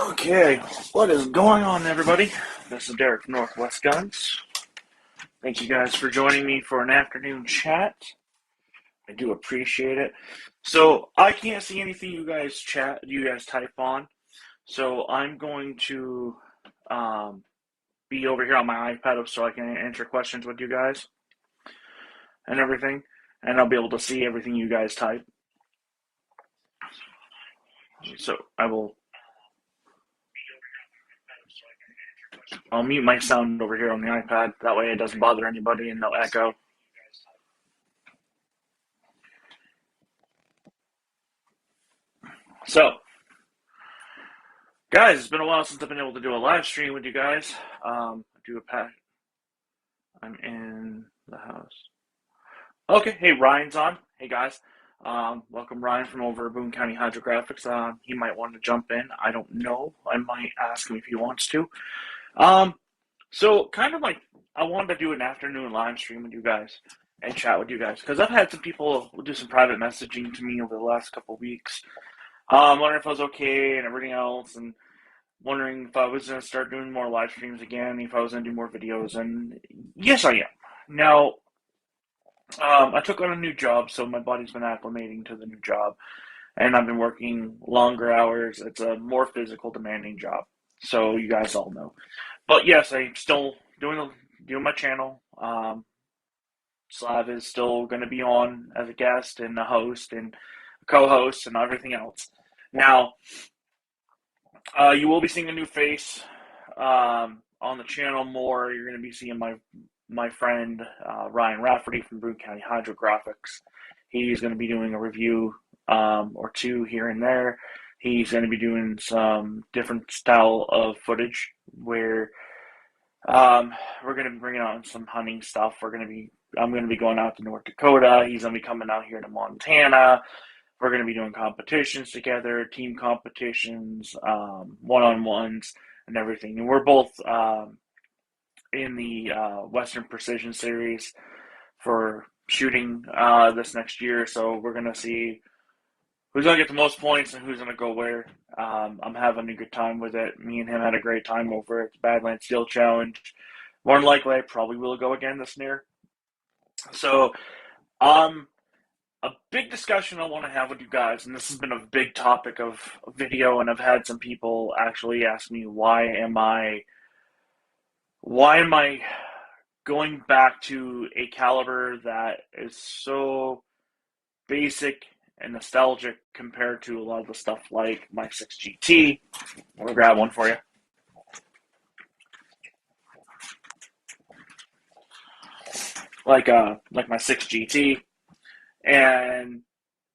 Okay, what is going on, everybody? This is Derek from Northwest Guns. Thank you guys for joining me for an afternoon chat. I do appreciate it. So I can't see anything you guys type on. So I'm going to be over here on my iPad so I can answer questions with you guys and everything, and I'll be able to see everything you guys type. So I'll mute my sound over here on the iPad. That way it doesn't bother anybody and no echo. So, guys, it's been a while since I've been able to do a live stream with you guys. I'm in the house. Okay, hey, Ryan's on. Hey, guys. Welcome, Ryan, from over at Boone County Hydrographics. He might want to jump in. I don't know. I might ask him if he wants to. So kind of like I wanted to do an afternoon live stream with you guys and chat with you guys because I've had some people do some private messaging to me over the last couple of weeks. Wondering if I was okay and everything else, and wondering if I was going to start doing more live streams again, if I was going to do more videos, and yes, I am. Now, I took on a new job, so my body's been acclimating to the new job, and I've been working longer hours. It's a more physical, demanding job, so you guys all know. But yes, I'm still doing my channel. Slav is still going to be on as a guest and a host and a co-host and everything else. Now, you will be seeing a new face on the channel more. You're going to be seeing my friend Ryan Rafferty from Boone County Hydrographics. He's going to be doing a review or two here and there. He's going to be doing some different style of footage where we're going to be bringing on some hunting stuff. I'm going to be going out to North Dakota. He's going to be coming out here to Montana. We're going to be doing competitions together, team competitions, one-on-ones, and everything. And we're both in the Western Precision Series for shooting this next year. So we're going to see who's going to get the most points and who's going to go where. I'm having a good time with it. Me and him had a great time over at the Badlands Steel Challenge. More than likely, I probably will go again this year. So, a big discussion I want to have with you guys, and this has been a big topic of video, and I've had some people actually ask me why am I going back to a caliber that is so basic and nostalgic compared to a lot of the stuff like my 6GT. I'm gonna grab one for you. Like my 6GT. And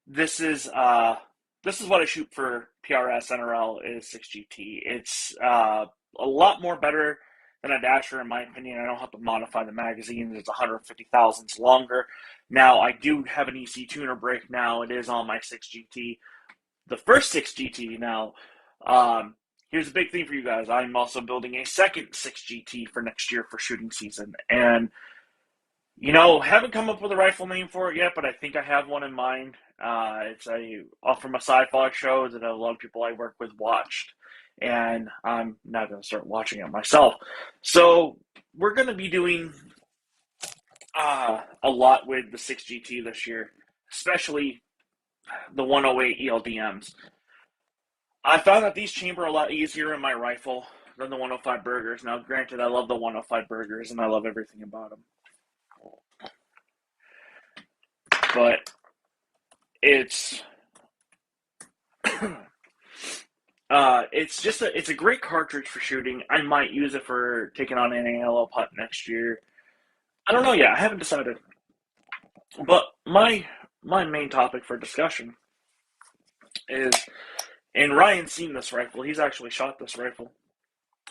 this is what I shoot for PRS NRL is 6GT. It's a lot more better than a Dasher in my opinion. I don't have to modify the magazine. It's 150 thousandths longer. Now I do have an EC tuner brake now. It is on my 6GT. The first 6GT now. Here's a big thing for you guys. I'm also building a second 6GT for next year for shooting season. And haven't come up with a rifle name for it yet, but I think I have one in mind. It's from a sci-fi show that a lot of people I work with watched, and I'm now going to start watching it myself. So we're going to be doing a lot with the 6GT this year, especially the 108 ELDMs. I found that these chamber a lot easier in my rifle than the 105 Burgers. Now, granted, I love the 105 Burgers, and I love everything about them. But it's it's a great cartridge for shooting. I might use it for taking on an ALL putt next year. I don't know yet. I haven't decided. But my main topic for discussion is, and Ryan's seen this rifle. He's actually shot this rifle.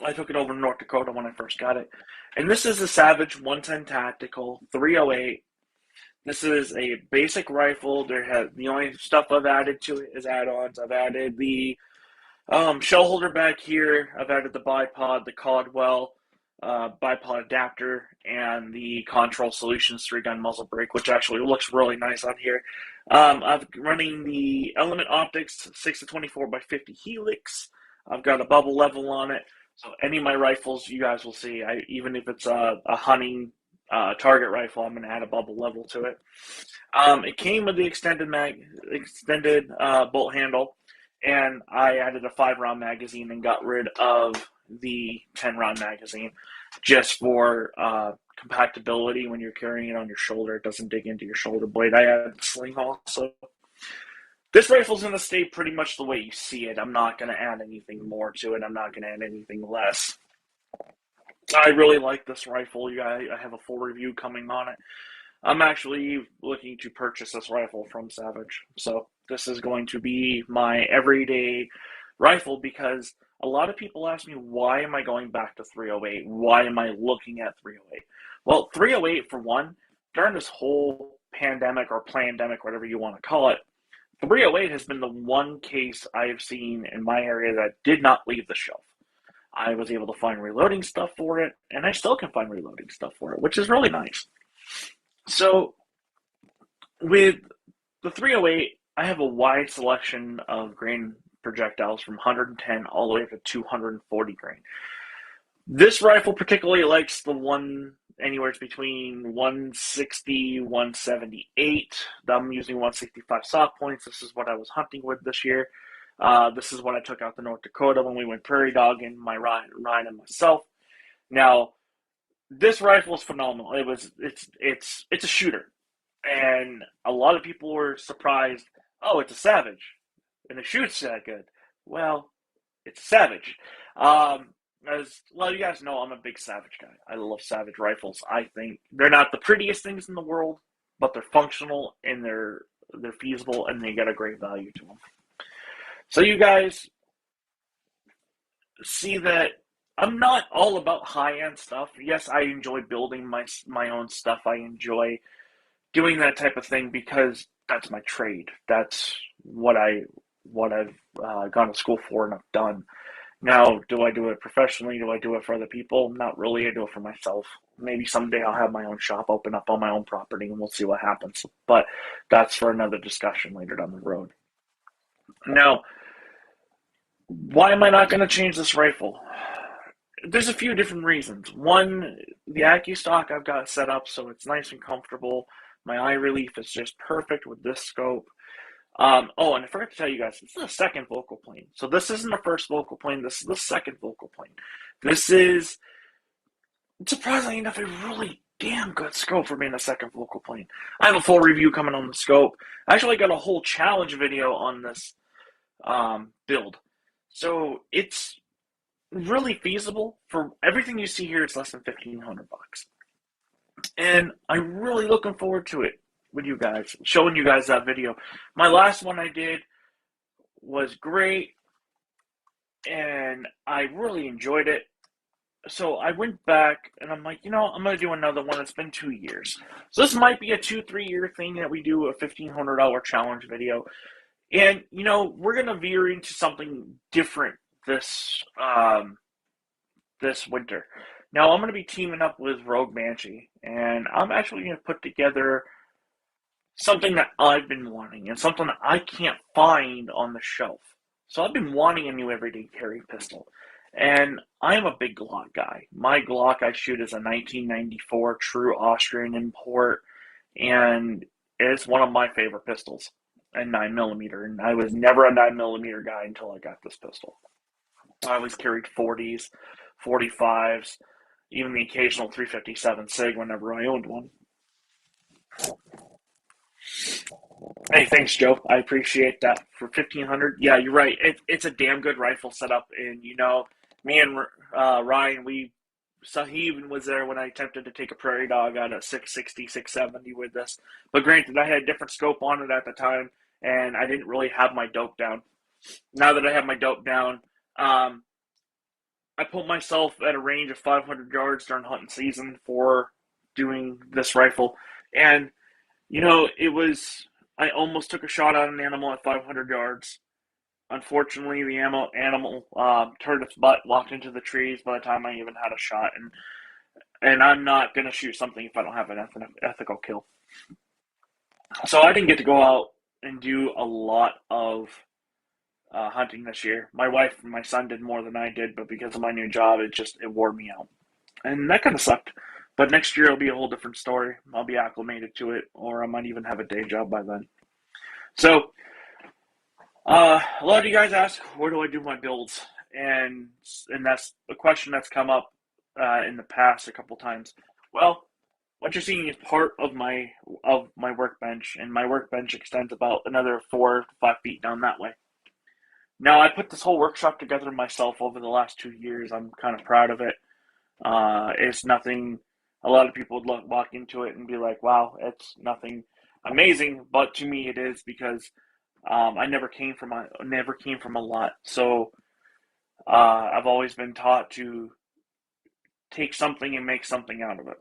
I took it over to North Dakota when I first got it. And this is a Savage 110 Tactical 308. This is a basic rifle. The only stuff I've added to it is add-ons. I've added the shell holder back here. I've added the bipod, the Caldwell bipod adapter, and the Control Solutions 3-gun muzzle brake, which actually looks really nice on here. I'm running the Element Optics 6-24 by 50 Helix. I've got a bubble level on it. So any of my rifles, you guys will see. Even if it's a hunting target rifle, I'm going to add a bubble level to it. It came with the extended bolt handle, and I added a 5-round magazine and got rid of the 10-round magazine just for compatibility when you're carrying it on your shoulder. It doesn't dig into your shoulder blade. I added the sling also. This rifle's going to stay pretty much the way you see it. I'm not going to add anything more to it. I'm not going to add anything less. I really like this rifle. I have a full review coming on it. I'm actually looking to purchase this rifle from Savage. So this is going to be my everyday rifle because a lot of people ask me, why am I going back to 308? Why am I looking at 308? Well, 308, for one, during this whole pandemic or plandemic, whatever you want to call it, 308 has been the one case I have seen in my area that did not leave the shelf. I was able to find reloading stuff for it, and I still can find reloading stuff for it, which is really nice. So with the 308, I have a wide selection of grain projectiles from 110 all the way up to 240 grain. This rifle particularly likes the one anywhere between 160, 178. I'm using 165 soft points. This is what I was hunting with this year. This is what I took out to North Dakota when we went prairie dogging, my Ryan and myself. Now, this rifle is phenomenal. It's a shooter, and a lot of people were surprised. Oh, it's a Savage, and it shoots that good. Well, it's a Savage. As well, you guys know, I'm a big Savage guy. I love Savage rifles. I think they're not the prettiest things in the world, but they're functional and they're feasible, and they get a great value to them. So you guys see that I'm not all about high-end stuff. Yes, I enjoy building my own stuff. I enjoy doing that type of thing because that's my trade. That's what I've gone to school for and I've done. Now, do I do it professionally? Do I do it for other people? Not really. I do it for myself. Maybe someday I'll have my own shop open up on my own property and we'll see what happens. But that's for another discussion later down the road. Now, why am I not going to change this rifle? There's a few different reasons. One, the AccuStock I've got set up so it's nice and comfortable. My eye relief is just perfect with this scope. Oh, and I forgot to tell you guys, this is a second focal plane. So this isn't the first focal plane. This is the second focal plane. This is, surprisingly enough, a really damn good scope for being a second focal plane. I have a full review coming on the scope. I actually got a whole challenge video on this build. So it's really feasible. For everything you see here, it's less than $1,500. And I'm really looking forward to it with you guys, showing you guys that video. My last one I did was great, and I really enjoyed it. So I went back, and I'm like, I'm going to do another one. It's been 2 years. So this might be a 2-3 year thing that we do a $1,500 challenge video. And, we're going to veer into something different this winter. Now, I'm going to be teaming up with Rogue Banshee, and I'm actually going to put together something that I've been wanting and something that I can't find on the shelf. So I've been wanting a new everyday carry pistol, and I am a big Glock guy. My Glock I shoot is a 1994 true Austrian import, and it's one of my favorite pistols, and 9mm, and I was never a 9mm guy until I got this pistol. I always carried 40s, 45s, even the occasional 357 SIG whenever I owned one. Hey, thanks, Joe. I appreciate that. For 1,500, yeah, you're right. It's a damn good rifle setup, and me and Ryan, he even was there when I attempted to take a prairie dog out of 660, 670 with this. But granted, I had a different scope on it at the time, and I didn't really have my dope down. Now that I have my dope down, I put myself at a range of 500 yards during hunting season for doing this rifle, and I almost took a shot at an animal at 500 yards. Unfortunately, the animal turned its butt, walked into the trees by the time I even had a shot. And I'm not going to shoot something if I don't have an ethical kill. So I didn't get to go out and do a lot of hunting this year. My wife and my son did more than I did, but because of my new job, it wore me out, and that kind of sucked. But next year it'll be a whole different story. I'll be acclimated to it, or I might even have a day job by then. So a lot of you guys ask, where do I do my builds? And that's a question that's come up in the past a couple times. Well, what you're seeing is part of my workbench, and my workbench extends about another 4 to 5 feet down that way. Now, I put this whole workshop together myself over the last 2 years. I'm kind of proud of it. It's nothing. A lot of people would walk into it and be like, "Wow, it's nothing amazing," but to me, it is because I never came from a lot. So I've always been taught to take something and make something out of it.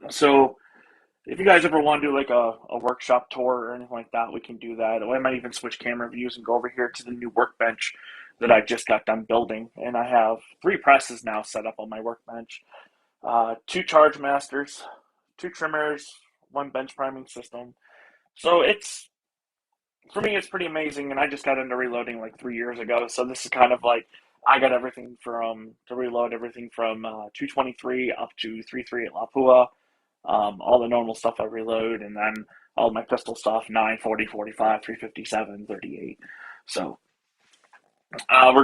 So if you guys ever want to do like a workshop tour or anything like that, we can do that. Or I might even switch camera views and go over here to the new workbench that I just got done building. And I have 3 presses now set up on my workbench, 2 charge masters, 2 trimmers, 1 bench priming system. So for me, it's pretty amazing. And I just got into reloading like 3 years ago. So this is kind of like I got everything to reload everything from 223 up to 338 Lapua, all the normal stuff I reload, and then all my pistol stuff, 9, 40, 45, 357, 38. So I'm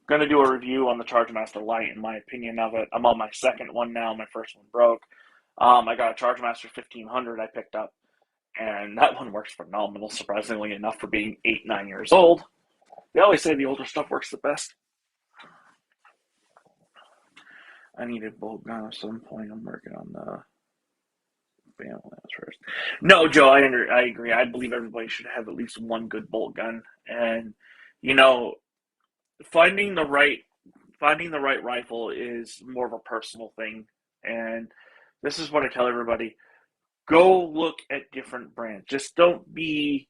gonna do a review on the Chargemaster Light and my opinion of it. I'm on my second one now. My first one broke. I got a Chargemaster 1500 I picked up, and that one works phenomenal, surprisingly enough, for being 8, 9 years old. They always say the older stuff works the best. I need a bolt gun at some point. I'm working on the first. No, Joe, I agree. I believe everybody should have at least one good bolt gun, and you know, finding the right finding the right rifle is more of a personal thing. And this is what I tell everybody: go look at different brands. Just don't be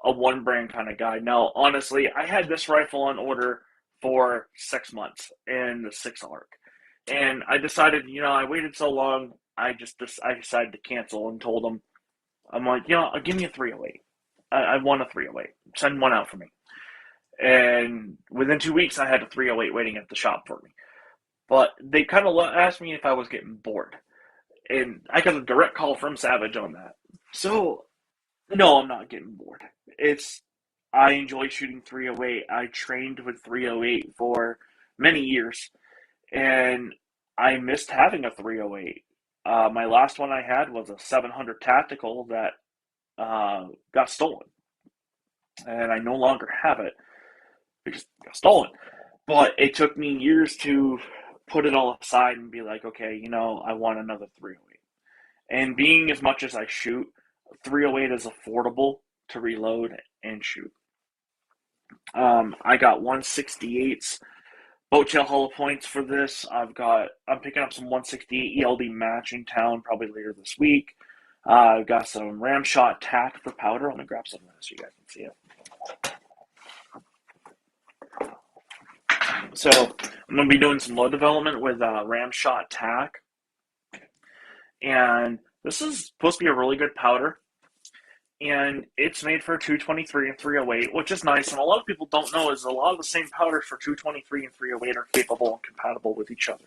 a one brand kind of guy. Now, honestly, I had this rifle on order for 6 months in the 6 ARC. And I decided, I waited so long, I decided to cancel and told them, I'm like, give me a 308. I want a 308. Send one out for me. And within 2 weeks, I had a 308 waiting at the shop for me. But they kind of asked me if I was getting bored. And I got a direct call from Savage on that. So, no, I'm not getting bored. I enjoy shooting 308. I trained with 308 for many years. And I missed having a 308. My last one I had was a 700 tactical that got stolen, and I no longer have it because it got stolen. But it took me years to put it all aside and be like, okay, I want another 308. And being as much as I shoot, 308 is affordable to reload and shoot. I got 168s boat tail hollow points for this. I'm picking up some 168 ELD match in town probably later this week. I've got some ram shot tack for powder. I'm gonna grab some of this so you guys can see it. So I'm gonna be doing some load development with ram shot tack, and this is supposed to be a really good powder. And it's made for 223 and 308, which is nice. And a lot of people don't know is a lot of the same powders for 223 and 308 are capable and compatible with each other.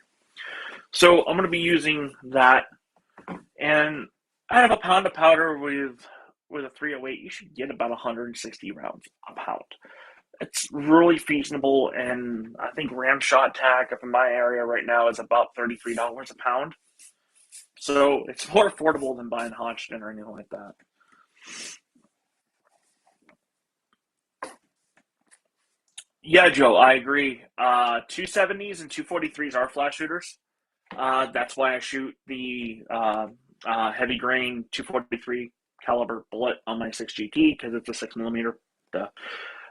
So I'm going to be using that. And out of a pound of powder with a 308, you should get about 160 rounds a pound. It's really feasible, and I think ram shot tack up in my area right now is about $33 a pound. So it's more affordable than buying Hodgson or anything like that. Yeah, Joe, I agree. 270s and 243s are flash shooters. That's why I shoot the heavy grain 243 caliber bullet on my 6GT because it's a 6 millimeter.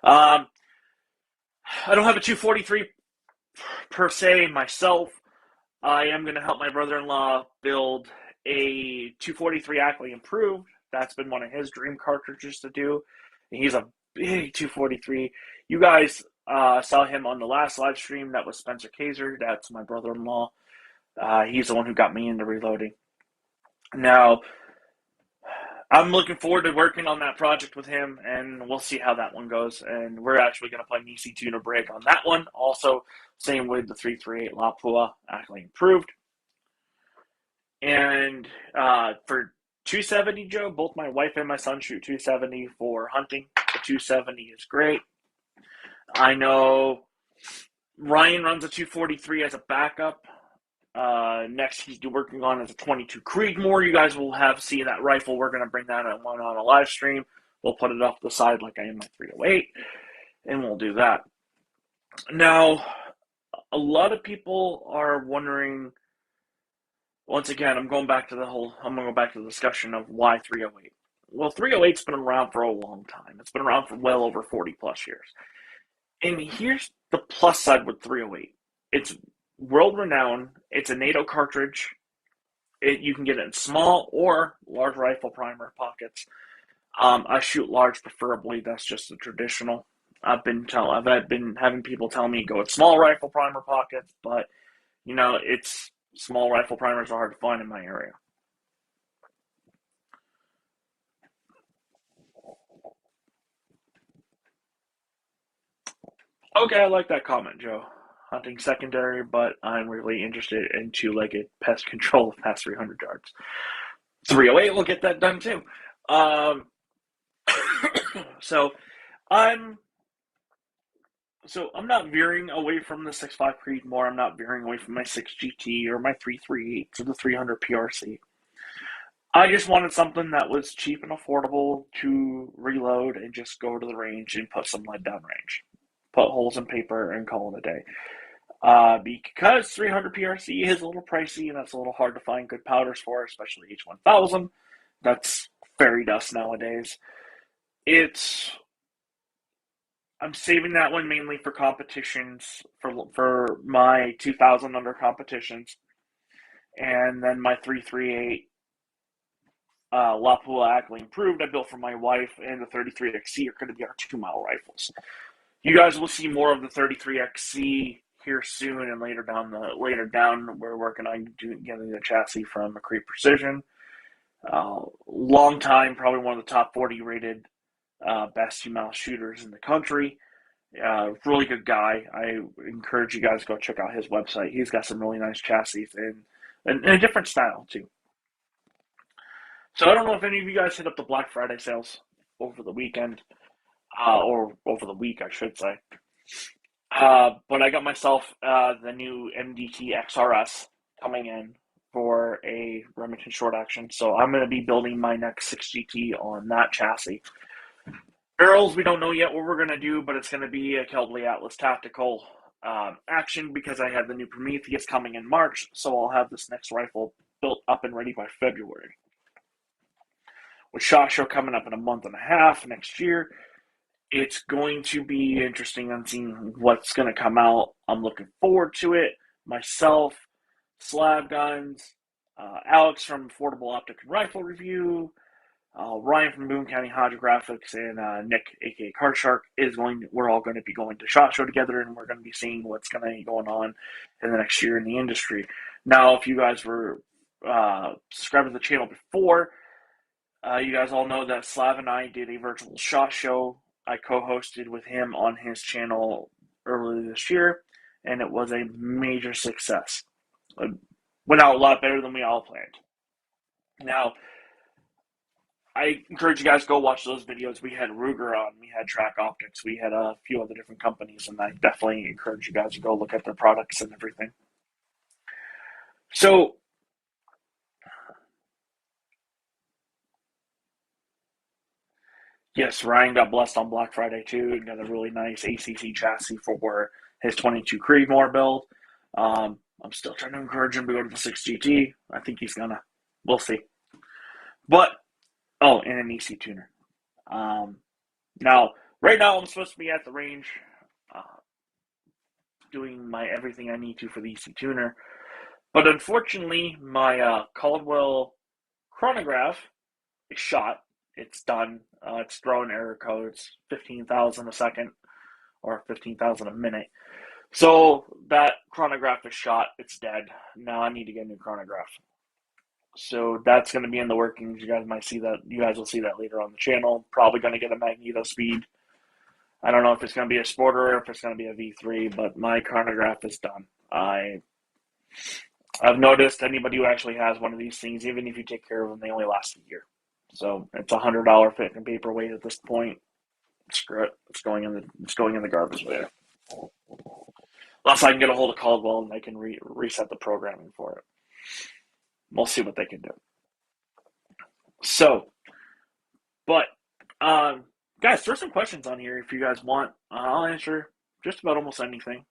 Um, I don't have a 243 per se myself. I am going to help my brother-in-law build a 243 Ackley Improved. That's been one of his dream cartridges to do. And he's a big 243. You guys saw him on the last live stream. That was Spencer Kaiser. That's my brother-in-law. He's the one who got me into reloading. Now, I'm looking forward to working on that project with him, and we'll see how that one goes. And we're actually going to play an EC tuner break on that one. Also, same with the 338 Lapua, actually improved. And for 270, Joe, both my wife and my son shoot 270 for hunting. The 270 is great. I know Ryan runs a 243 as a backup. Next, he's working on is a 22 Creedmoor. You guys will have seen that rifle. We're going to bring that one on a live stream. We'll put it off the side like I am my 308, and we'll do that. Now, a lot of people are wondering. Once again, I'm going to go back to the discussion of why 308. Well, 308's been around for a long time. It's been around for well over 40 plus years. And here's the plus side with 308. It's world renowned. It's a NATO cartridge. You can get it in small or large rifle primer pockets. I shoot large, preferably. That's just the traditional. I've been having people tell me go with small rifle primer pockets, but it's small rifle primers are hard to find in my area. Okay, I like that comment, Joe. Hunting secondary, but I'm really interested in two-legged pest control past 300 yards. 308 will get that done too. So I'm not veering away from the 6.5 Creedmoor. I'm not veering away from my 6 GT or my 338 to the 300 PRC. I just wanted something that was cheap and affordable to reload and just go to the range and put some lead down range. Put holes in paper and call it a day. Because 300 PRC is a little pricey and that's a little hard to find good powders for, especially H1000. That's fairy dust nowadays. I'm saving that one mainly for competitions, for my 2000 under competitions. And then my 338 Lapua Ackley improved I built for my wife, and the 33XC are going to be our 2-mile rifles. You guys will see more of the 33XC here soon, and later down we're working on getting the chassis from McCree Precision. Long time, probably one of the top 40 rated best 2-mile shooters in the country. Really good guy. I encourage you guys to go check out his website. He's got some really nice chassis and a different style too. So I don't know if any of you guys hit up the Black Friday sales over the weekend, or over the week, I should say. But I got myself the new MDT XRS coming in for a Remington short action. So I'm going to be building my next 6GT on that chassis. Barrels, we don't know yet what we're going to do, but it's going to be a Kelbley Atlas Tactical action because I have the new Prometheus coming in March. So I'll have this next rifle built up and ready by February. With SHOT Show coming up in a month and a half next year, it's going to be interesting on seeing what's going to come out. I'm looking forward to it. Myself, Slab Guns, Alex from Affordable Optic and Rifle Review, Ryan from Boone County Hydrographics, and Nick, aka Card Shark, we're all going to be going to SHOT Show together, and we're going to be seeing what's going to be going on in the next year in the industry. Now, if you guys were subscribed to the channel before, you guys all know that Slav and I did a virtual SHOT Show. I co-hosted with him on his channel earlier this year, and it was a major success. It went out a lot better than we all planned. Now, I encourage you guys to go watch those videos. We had Ruger on, we had Track Optics, we had a few other different companies, and I definitely encourage you guys to go look at their products and everything. So, yes, Ryan got blessed on Black Friday too and got a really nice ACC chassis for his 22 Creedmoor build. I'm still trying to encourage him to go to the 6GT. I think he's gonna. We'll see. But, and an EC tuner. Now, right now I'm supposed to be at the range doing my everything I need to for the EC tuner. But unfortunately, my Caldwell chronograph is shot. It's done. It's throwing error codes, 15,000 a second or 15,000 a minute. So that chronograph is shot. It's dead. Now I need to get a new chronograph. So that's going to be in the workings. You guys might see that. You guys will see that later on the channel. Probably going to get a Magneto Speed. I don't know if it's going to be a Sporter or if it's going to be a V3, but my chronograph is done. I've noticed anybody who actually has one of these things, even if you take care of them, they only last a year. So it's $100 fit and paperweight at this point. Screw it. It's going in the garbage later. Unless I can get a hold of Caldwell and I can reset the programming for it. We'll see what they can do. So, but guys, throw some questions on here if you guys want. I'll answer just about almost anything.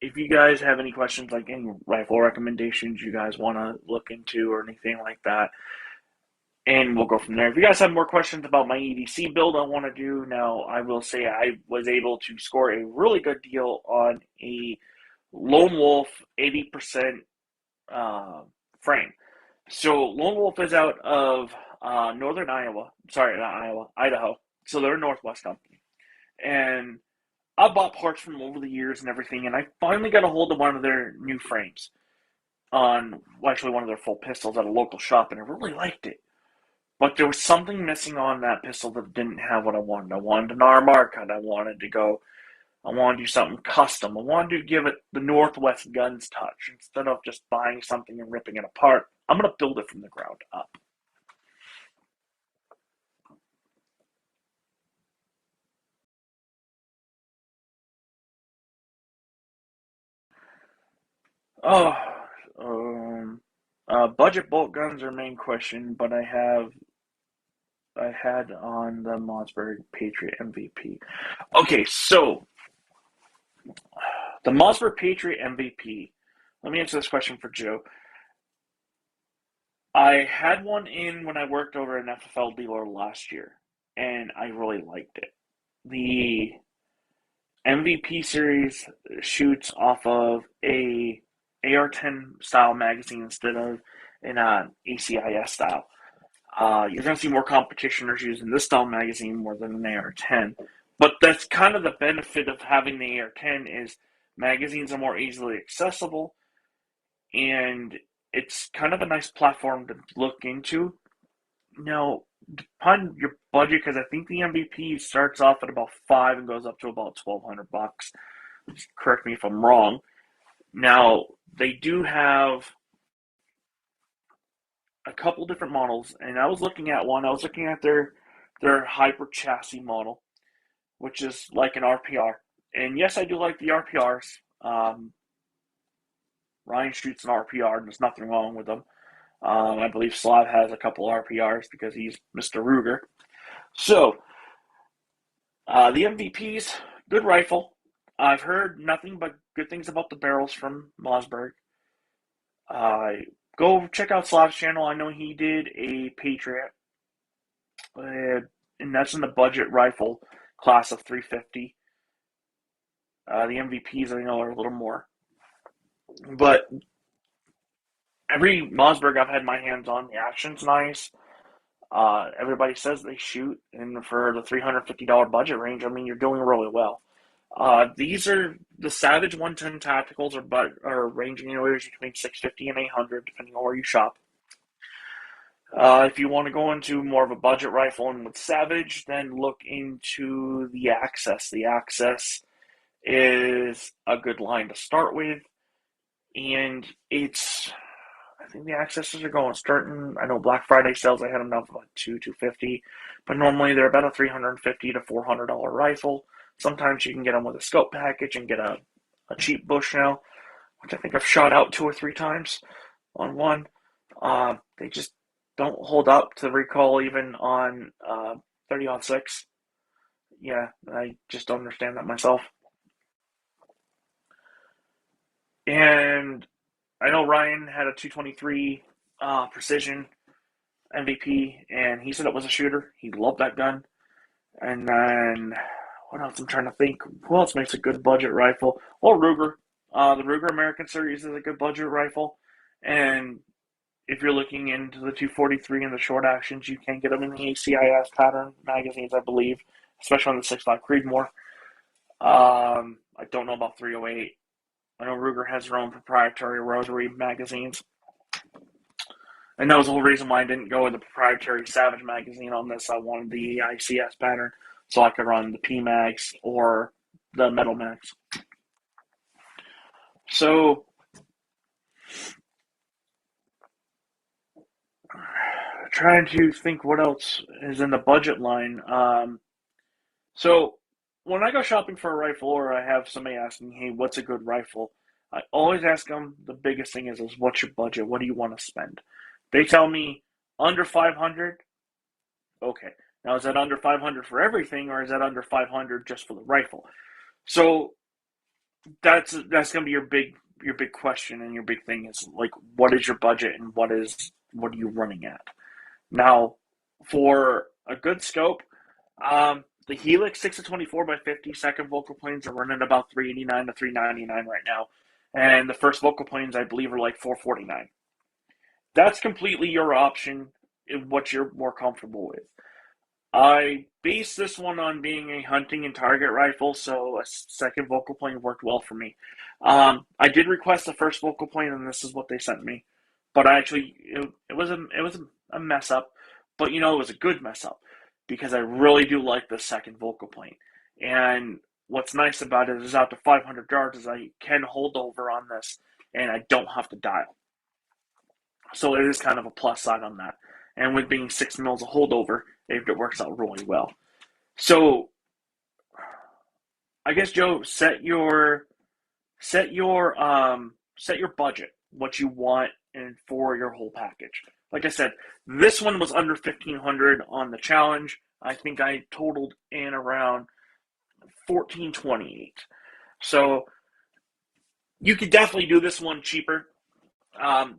If you guys have any questions, like any rifle recommendations you guys want to look into or anything like that, and we'll go from there. If you guys have more questions about my EDC build I want to do, now I will say I was able to score a really good deal on a Lone Wolf 80% frame. So Lone Wolf is out of northern Iowa. Sorry, not Iowa, Idaho. So they're a Northwest company. And I bought parts from them over the years and everything, and I finally got a hold of one of their new frames on, actually one of their full pistols at a local shop, and I really liked it. But there was something missing on that pistol that didn't have what I wanted. I wanted an RMR cut. I wanted to do something custom. I wanted to give it the Northwest Guns touch. Instead of just buying something and ripping it apart, I'm going to build it from the ground up. Oh, budget bolt guns are main question, but I had on the Mossberg Patriot MVP. Okay, so the Mossberg Patriot MVP. Let me answer this question for Joe. I had one in when I worked over an FFL dealer last year, and I really liked it. The MVP series shoots off of a AR-10 style magazine instead of an ACIS style. You're going to see more competitioners using this style magazine more than an AR-10. But that's kind of the benefit of having the AR-10 is magazines are more easily accessible, and it's kind of a nice platform to look into. Now, upon your budget, because I think the MVP starts off at about $5 and goes up to about $1,200. Correct me if I'm wrong. Now, they do have a couple different models, and I was looking at one. I was looking at their hyper chassis model, which is like an RPR. And yes, I do like the RPRs. Ryan shoots an RPR, and there's nothing wrong with them. I believe Slav has a couple RPRs because he's Mr. Ruger. So, the MVP's good rifle. I've heard nothing but good things about the barrels from Mossberg. Go check out Slav's channel. I know he did a Patriot, and that's in the budget rifle class of 350. The MVPs I know are a little more, but every Mossberg I've had my hands on, the action's nice. Everybody says they shoot, and for the $350 budget range, I mean, you're doing really well. These are the Savage 110 Tacticals are ranging anywhere between $650 and $800, depending on where you shop. If you want to go into more of a budget rifle and with Savage, then look into the Access. The Access is a good line to start with, and I think the Accesses are starting. I know Black Friday sales, I had them down for like $250, but normally they're about a $350 to $400 rifle. Sometimes you can get them with a scope package and get a cheap Bushnell, which I think I've shot out 2 or 3 times on one. They just don't hold up to recoil even on 30-06. Yeah, I just don't understand that myself. And I know Ryan had a 223 Precision MVP, and he said it was a shooter. He loved that gun. And then, what else? I'm trying to think. Who else makes a good budget rifle? Well, Ruger. The Ruger American Series is a good budget rifle. And if you're looking into the 243 and the short actions, you can get them in the ACIS pattern magazines, I believe, especially on the 6.5 Creedmoor. I don't know about 308. I know Ruger has their own proprietary rotary magazines. And that was the whole reason why I didn't go with the proprietary Savage magazine on this. I wanted the ICS pattern so I could run the PMags or the Metal Mags. So, trying to think what else is in the budget line. So, when I go shopping for a rifle or I have somebody asking, hey, what's a good rifle? I always ask them the biggest thing is what's your budget? What do you want to spend? They tell me under 500. Okay. Now, is that under 500 for everything, or is that under 500 just for the rifle? So that's going to be your big question, and your big thing is like, what is your budget and what are you running at? Now, for a good scope, the Helix 6 to 24 by 50 second vocal planes are running about 389 to 399 right now, and the first vocal planes I believe are like 449. That's completely your option in what you're more comfortable with. I based this one on being a hunting and target rifle, so a second vocal plane worked well for me. I did request the first vocal plane, and this is what they sent me. But it was a mess up, but it was a good mess up because I really do like the second vocal plane. And what's nice about it is out to 500 yards is I can hold over on this, and I don't have to dial. So it is kind of a plus side on that. And with being 6 mils a holdover, it works out really well. So I guess Joe, set your budget, what you want and for your whole package. Like I said, this one was under 1,500 on the challenge. I think I totaled in around 1,428. So you could definitely do this one cheaper.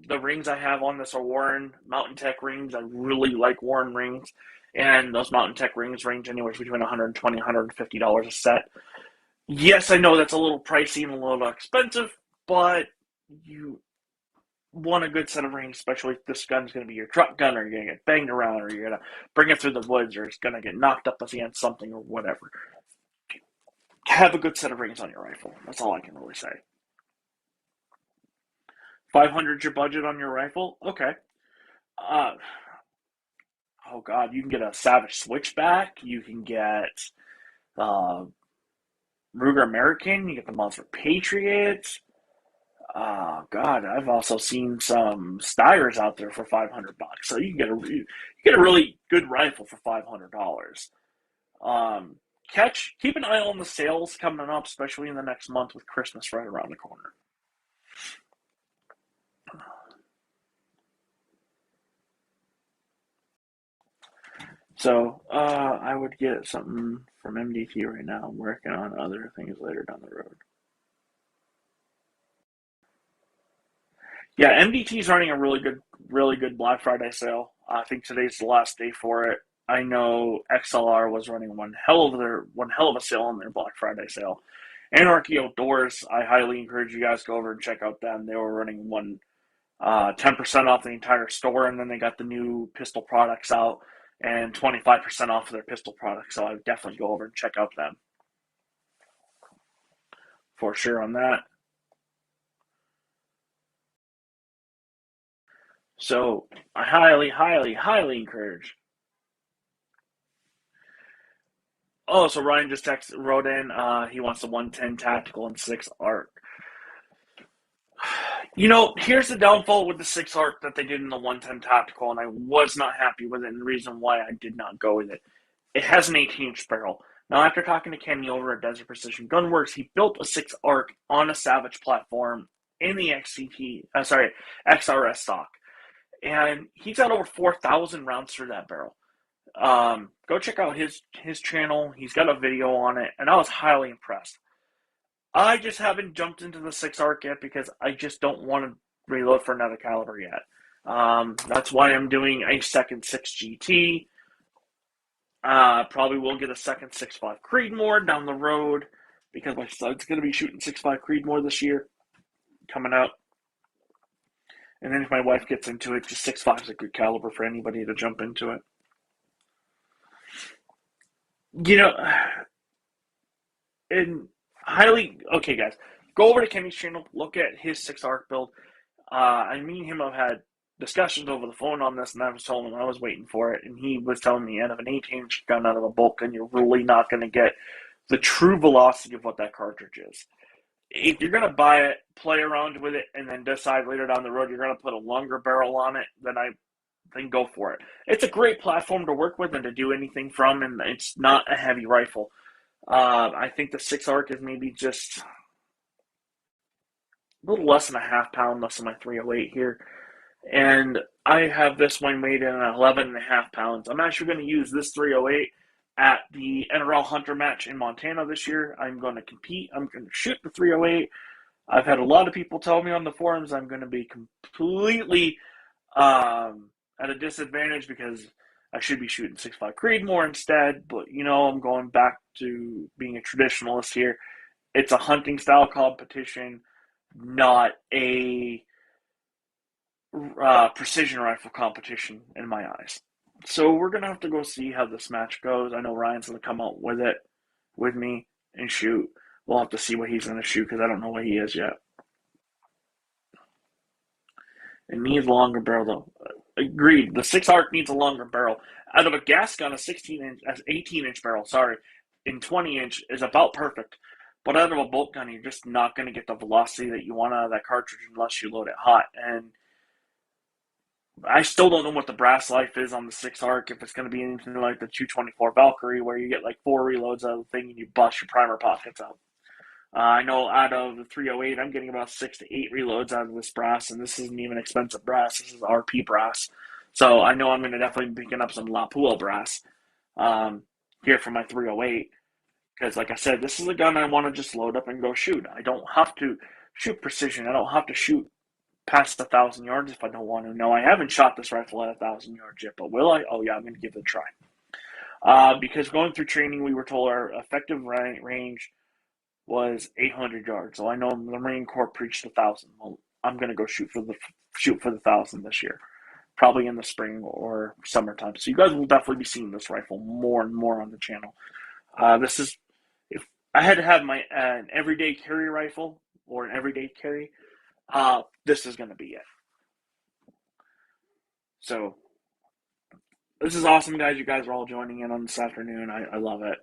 The rings I have on this are Warren Mountain Tech rings. I really like Warren rings, and those Mountain Tech rings range anywhere between $120 $150 a set. Yes, I know that's a little pricey and a little expensive, but you want a good set of rings, especially if this gun's going to be your truck gun, or you're going to get banged around, or you're going to bring it through the woods, or it's going to get knocked up against something, or whatever. Have a good set of rings on your rifle. That's all I can really say. 500 your budget on your rifle? Okay. Uh, oh God, you can get a Savage Switchback. You can get uh, Ruger American. You get the Mossberg Patriot. Oh God, I've also seen some Steyrs out there for $500. So you get a really good rifle for $500. Um, keep an eye on the sales coming up, especially in the next month with Christmas right around the corner. So I would get something from MDT right now. I'm working on other things later down the road. Yeah, MDT is running a really good Black Friday sale. I think today's the last day for it. I know XLR was running one hell of a sale on their Black Friday sale. Anarchy Outdoors, I highly encourage you guys to go over and check out them. They were running 10% off the entire store, and then they got the new pistol products out and 25% off of their pistol products. So I would definitely go over and check out them for sure on that. So I highly encourage. Oh, so Ryan just wrote in. He wants the 110 tactical and 6 arc. Here's the downfall with the 6 arc that they did in the 110 tactical, and I was not happy with it. And the reason why I did not go with it, it has an 18-inch barrel. Now, after talking to Kenny over at Desert Precision Gunworks, he built a 6 arc on a Savage platform in the XRS stock, and he's got over 4,000 rounds through that barrel. Go check out his channel. He's got a video on it, and I was highly impressed. I just haven't jumped into the 6 arc yet because I just don't want to reload for another caliber yet. That's why I'm doing a second 6 GT. Probably will get a second 6.5 Creedmoor down the road because my son's going to be shooting 6.5 Creedmoor this year coming out. And then if my wife gets into it, just 6.5 is a good caliber for anybody to jump into it. And okay, guys, go over to Kenny's channel, look at his 6 arc build. Me and him have had discussions over the phone on this, and I was telling him I was waiting for it, and he was telling me out of an 18-inch gun out of a bolt gun, you're really not going to get the true velocity of what that cartridge is. If you're going to buy it, play around with it, and then decide later down the road you're going to put a longer barrel on it, then go for it. It's a great platform to work with and to do anything from, and it's not a heavy rifle. I think the 6 ARC is maybe just a little less than a half pound, less than my 308 here. And I have this one weighed in at 11.5 pounds. I'm actually going to use this 308 at the NRL Hunter match in Montana this year. I'm going to compete. I'm going to shoot the 308. I've had a lot of people tell me on the forums I'm going to be completely at a disadvantage because I should be shooting 6.5 Creedmoor instead. But, I'm going back to being a traditionalist here. It's a hunting style competition, not a precision rifle competition in my eyes. So we're going to have to go see how this match goes. I know Ryan's going to come out with it with me and shoot. We'll have to see what he's going to shoot because I don't know what he is yet. It needs a longer barrel though. Agreed. The 6 ARC needs a longer barrel. Out of a gas gun, a 18-inch barrel, in 20-inch is about perfect. But out of a bolt gun, you're just not going to get the velocity that you want out of that cartridge unless you load it hot. And I still don't know what the brass life is on the 6 ARC, if it's going to be anything like the 224 Valkyrie, where you get like 4 reloads out of the thing and you bust your primer pockets out. I know out of the 308, I'm getting about 6 to 8 reloads out of this brass, and this isn't even expensive brass. This is RP brass. So I know I'm going to definitely be picking up some Lapua brass here for my 308. Because like I said, this is a gun I want to just load up and go shoot. I don't have to shoot precision. I don't have to shoot past 1,000 yards if I don't want to. No, I haven't shot this rifle at 1,000 yards yet, but will I? Oh yeah, I'm going to give it a try. Because going through training, we were told our effective range was 800 yards. So I know the Marine Corps preached 1,000. Well, I'm going to go shoot for the 1,000 this year, probably in the spring or summertime. So you guys will definitely be seeing this rifle more and more on the channel. This is, if I had to have an everyday carry rifle or an everyday carry, this is going to be it. So this is awesome, guys. You guys are all joining in on this afternoon. I love it.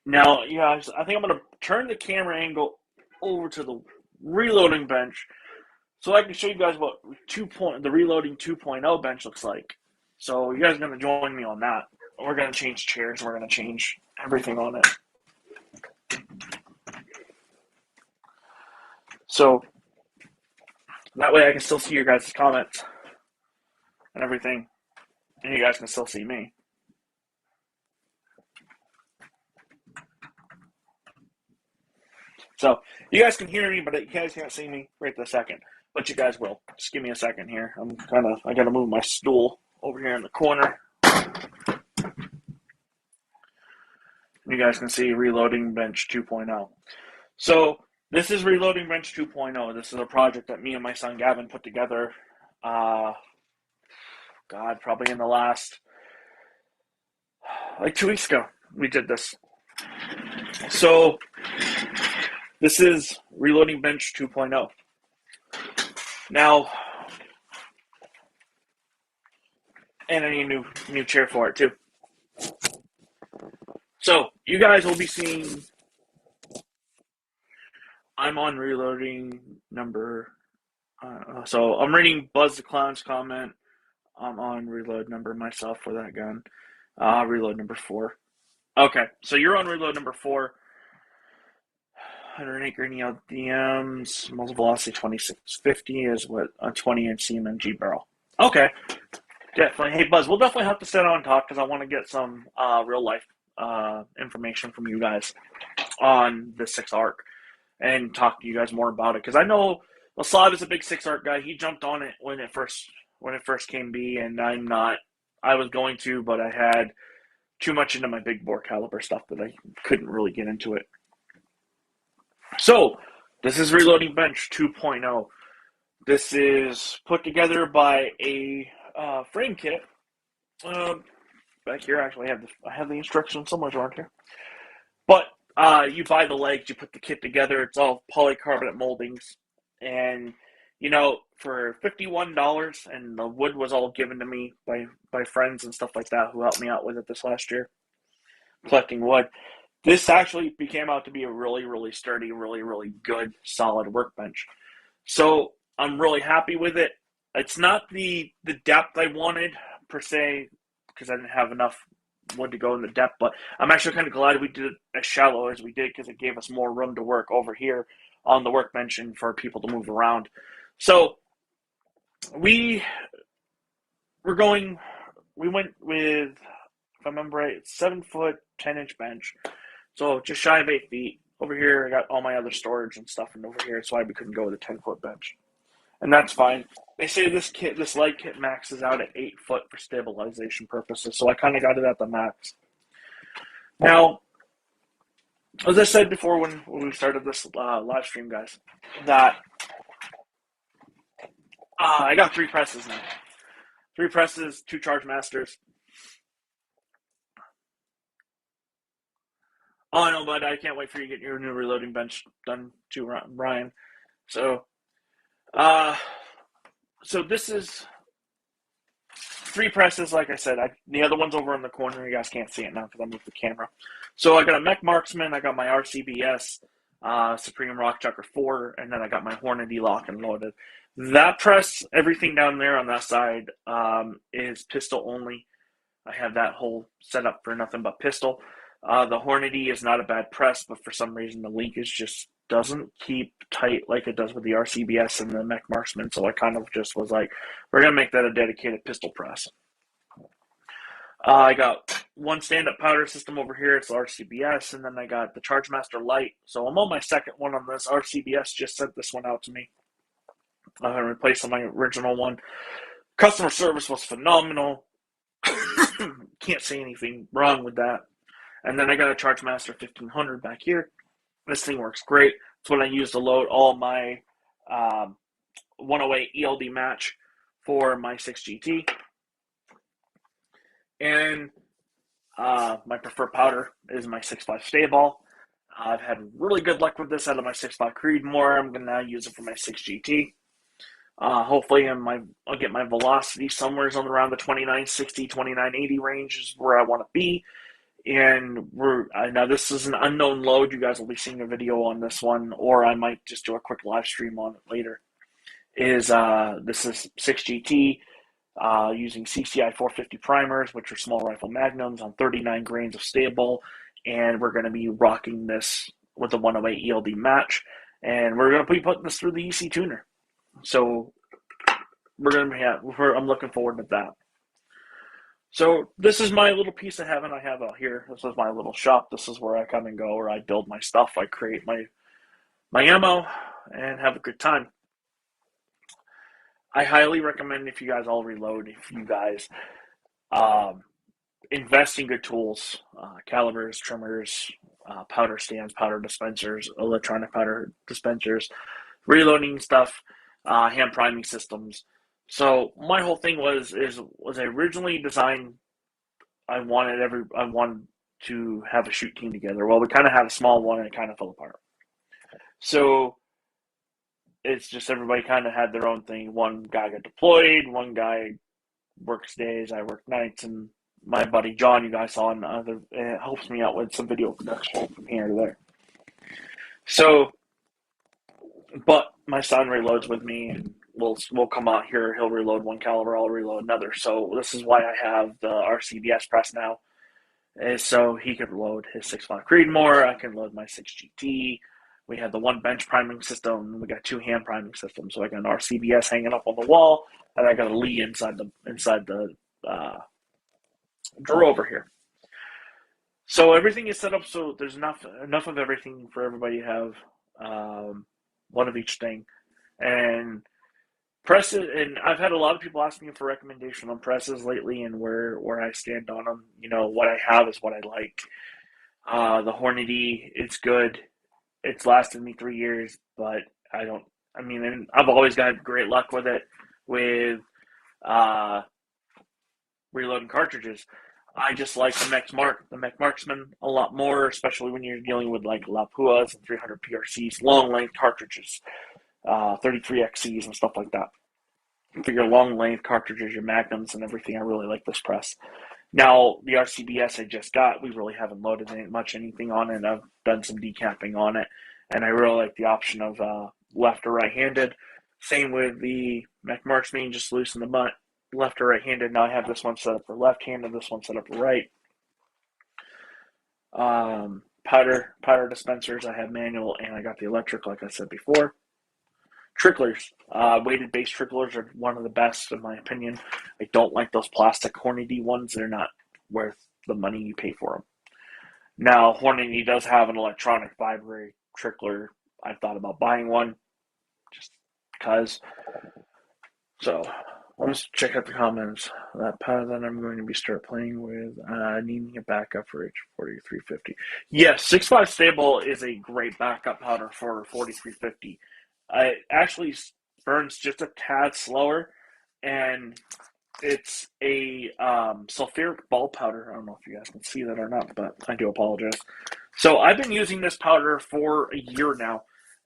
Now, you guys, I think I'm going to turn the camera angle over to the reloading bench so I can show you guys what the reloading 2.0 bench looks like. So you guys are going to join me on that. We're going to change chairs. We're going to change everything on it. So that way I can still see your guys' comments and everything. And you guys can still see me. So you guys can hear me, but you guys can't see me right this second. But you guys will. Just give me a second here. I got to move my stool over here in the corner. You guys can see Reloading Bench 2.0. So this is Reloading Bench 2.0. This is a project that me and my son Gavin put together. Probably in the last 2 weeks ago we did this. So this is Reloading Bench 2.0. Now, and I need a new chair for it too. So you guys will be seeing, I'm on reloading number, so I'm reading Buzz the Clown's comment. I'm on reload number myself for that gun. Reload number 4. Okay, so you're on reload number 4. 108 grain LDMs, muzzle velocity 2650 is what a 20-inch CMMG barrel. Okay, definitely. Hey, Buzz, we'll definitely have to sit down and talk because I want to get some real-life information from you guys on the 6 ARC and talk to you guys more about it. Because I know Laslav is a big 6 ARC guy. He jumped on it when it first came be, and I'm not. I was going to, but I had too much into my big bore caliber stuff that I couldn't really get into it. So, this is Reloading Bench 2.0. This is put together by a frame kit. Back here, actually, I have the instructions somewhere around here. But you buy the legs, you put the kit together. It's all polycarbonate moldings, and for $51, and the wood was all given to me by friends and stuff like that who helped me out with it this last year, collecting wood. This actually became out to be a really, really sturdy, really, really good, solid workbench. So I'm really happy with it. It's not the depth I wanted per se, because I didn't have enough wood to go in the depth, but I'm actually kind of glad we did it as shallow as we did, because it gave us more room to work over here on the workbench and for people to move around. So we went with, if I remember right, 7-foot, 10-inch bench. So just shy of 8 feet. Over here, I got all my other storage and stuff, and over here, that's why we couldn't go with a 10-foot bench. And that's fine. They say this light kit maxes out at 8 foot for stabilization purposes, so I kind of got it at the max. Now, as I said before when we started this live stream, guys, that I got 3 presses now. 3 presses, 2 charge masters. Oh, no, but I can't wait for you to get your new reloading bench done too, Brian. So this is 3 presses, like I said. The other one's over in the corner. You guys can't see it now because I moved the camera. So I got a Mech Marksman. I got my RCBS Supreme Rock Chucker 4, and then I got my Hornady lock and loaded. That press, everything down there on that side is pistol only. I have that whole setup for nothing but pistol. The Hornady is not a bad press, but for some reason the linkage just doesn't keep tight like it does with the RCBS and the Mech Marksman. So I kind of just was like, we're going to make that a dedicated pistol press. I got 1 stand-up powder system over here. It's the RCBS, and then I got the Chargemaster Lite. So I'm on my second one on this. RCBS just sent this one out to me. I'm replacing my original one. Customer service was phenomenal. Can't say anything wrong with that. And then I got a Chargemaster 1500 back here. This thing works great. It's what I use to load all my 108 ELD match for my 6GT. And my preferred powder is my 6.5 stay ball. I've had really good luck with this out of my 6.5 Creedmoor. I'm going to now use it for my 6GT. Hopefully I'll get my velocity somewhere around the 2960, 2980 range is where I want to be. And now this is an unknown load. You guys will be seeing a video on this one, or I might just do a quick live stream on it later. This is 6GT using CCI 450 primers, which are small rifle magnums on 39 grains of stable, and we're going to be rocking this with the 108 ELD match, and we're going to be putting this through the EC tuner. So I'm looking forward to that. So this is my little piece of heaven I have out here. This is my little shop. This is where I come and go, where I build my stuff. I create my ammo and have a good time. I highly recommend, if you guys all reload, if you guys invest in good tools, calibers, trimmers, powder stands, powder dispensers, electronic powder dispensers, reloading stuff, hand priming systems. So my whole thing was I originally designed, I wanted to have a shoot team together. Well, we kind of had a small one and it kind of fell apart. So it's just everybody kind of had their own thing. One guy got deployed, one guy works days, I work nights, and my buddy John, you guys saw, helps me out with some video production from here to there. So, but my son reloads with me, and we'll come out here. He'll reload one caliber, I'll reload another. So this is why I have the RCBS press now, is so he could load his 6.5 Creedmoor. I can load my 6GT. We have the 1 bench priming system. We got 2 hand priming systems. So I got an RCBS hanging up on the wall, and I got a Lee inside the drawer over here. So everything is set up so there's enough of everything for everybody to have one of each thing. And presses, and I've had a lot of people asking me for recommendation on presses lately and where I stand on them. What I have is what I like. The Hornady, it's good. It's lasted me 3 years, but I've always got great luck with it with reloading cartridges. I just like the Mech Marksman a lot more, especially when you're dealing with like Lapuas and 300 PRCs, long length cartridges. 33XCs and stuff like that. For your long length cartridges, your magnums and everything, I really like this press. Now, the RCBS I just got, we really haven't loaded anything on it. I've done some decapping on it, and I really like the option of left or right-handed. Same with the McMarksman, just loosen the butt, left or right-handed. Now I have this one set up for left-handed, this one set up for right. Powder dispensers, I have manual, and I got the electric, like I said before. Tricklers, weighted base tricklers are one of the best in my opinion. I don't like those plastic Hornady ones. They're not worth the money you pay for them. Now, Hornady does have an electronic vibrate trickler. I've thought about buying one just because. So, let's check out the comments. That powder that I'm going to start playing with, needing a backup for H4350. Yes, 6.5 Stable is a great backup powder for 4350. It actually burns just a tad slower, and it's a sulfuric ball powder. I don't know if you guys can see that or not, but I do apologize. So I've been using this powder for a year now,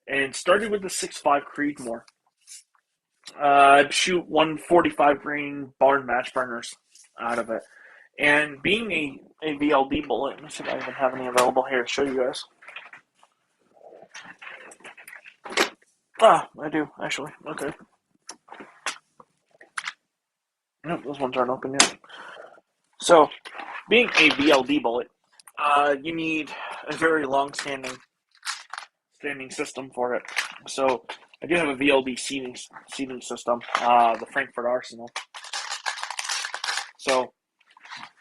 and started with the 6.5 Creedmoor. I shoot 145 grain barn match burners out of it. And being a VLD bullet, let me see if I even have any available here to show you guys. Ah, I do, actually. Okay. Nope, those ones aren't open yet. So, being a VLD bullet, you need a very long-standing system for it. So, I do have a VLD seating system, the Frankfurt Arsenal. So,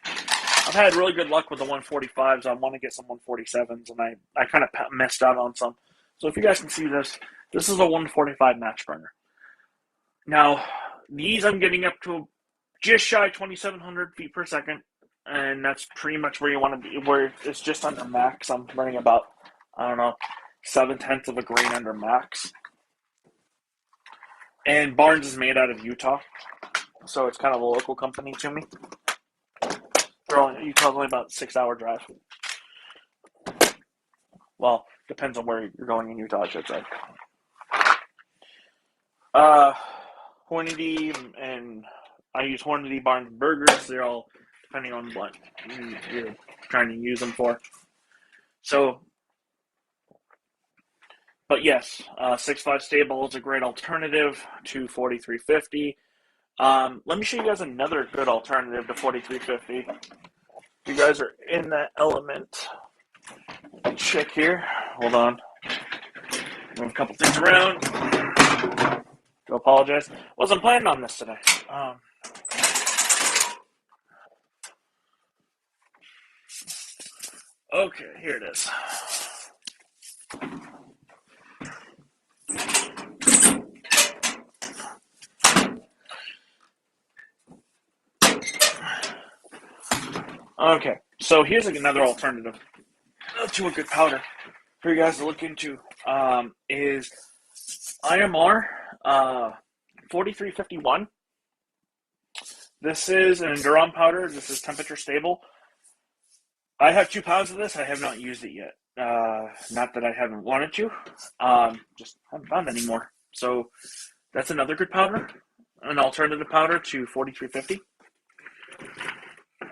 I've had really good luck with the 145s. I want to get some 147s, and I kind of missed out on some. So, if you guys can see this, this is a 145 match burner. Now, these I'm getting up to just shy 2,700 feet per second, and that's pretty much where you want to be, where it's just under max. I'm running about, 7/10 of a grain under max. And Barnes is made out of Utah, so it's kind of a local company to me. Utah's only about a 6-hour drive. Well, depends on where you're going in Utah, I should say. Hornady, and I use Hornady, Barnes, and Burgers. They're all depending on what you're trying to use them for. So, but yes, 6.5 Stable is a great alternative to 4350. Let me show you guys another good alternative to 4350. You guys are in that element. Check here. Hold on. Move a couple things around. Do apologize. Wasn't planning on this today. Okay, here it is. Okay, so here's another alternative to a good powder for you guys to look into. Is IMR 4351. This is an Enduron powder. This is temperature stable. I have 2 pounds of this. I have not used it yet. Not that I haven't wanted to. Just haven't found any more. So that's another good powder. An alternative powder to 4350.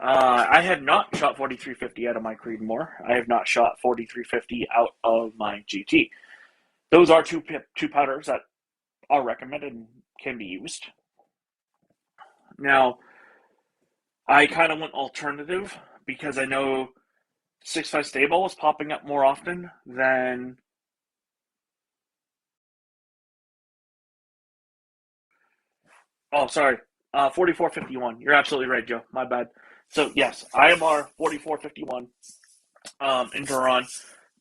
I have not shot 4350 out of my Creedmoor. I have not shot 4350 out of my GT. Those are two powders that are recommended and can be used. Now, I kind of went alternative because I know 6.5 Stable is popping up more often than Oh, sorry. 4451. You're absolutely right, Joe. My bad. So, yes, IMR 4451 Enduron.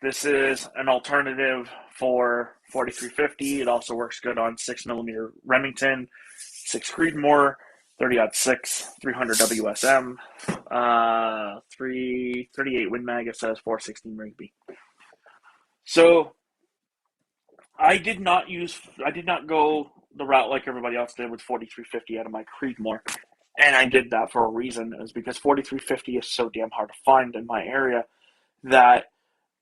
This is an alternative for 4350. It also works good on 6mm Remington, 6 Creedmoor, 30-06, 300 WSM, 338 Win Mag. It says 416 Rigby. So, I did not go the route like everybody else did with 4350 out of my Creedmoor. And I did that for a reason. It was because 4350 is so damn hard to find in my area that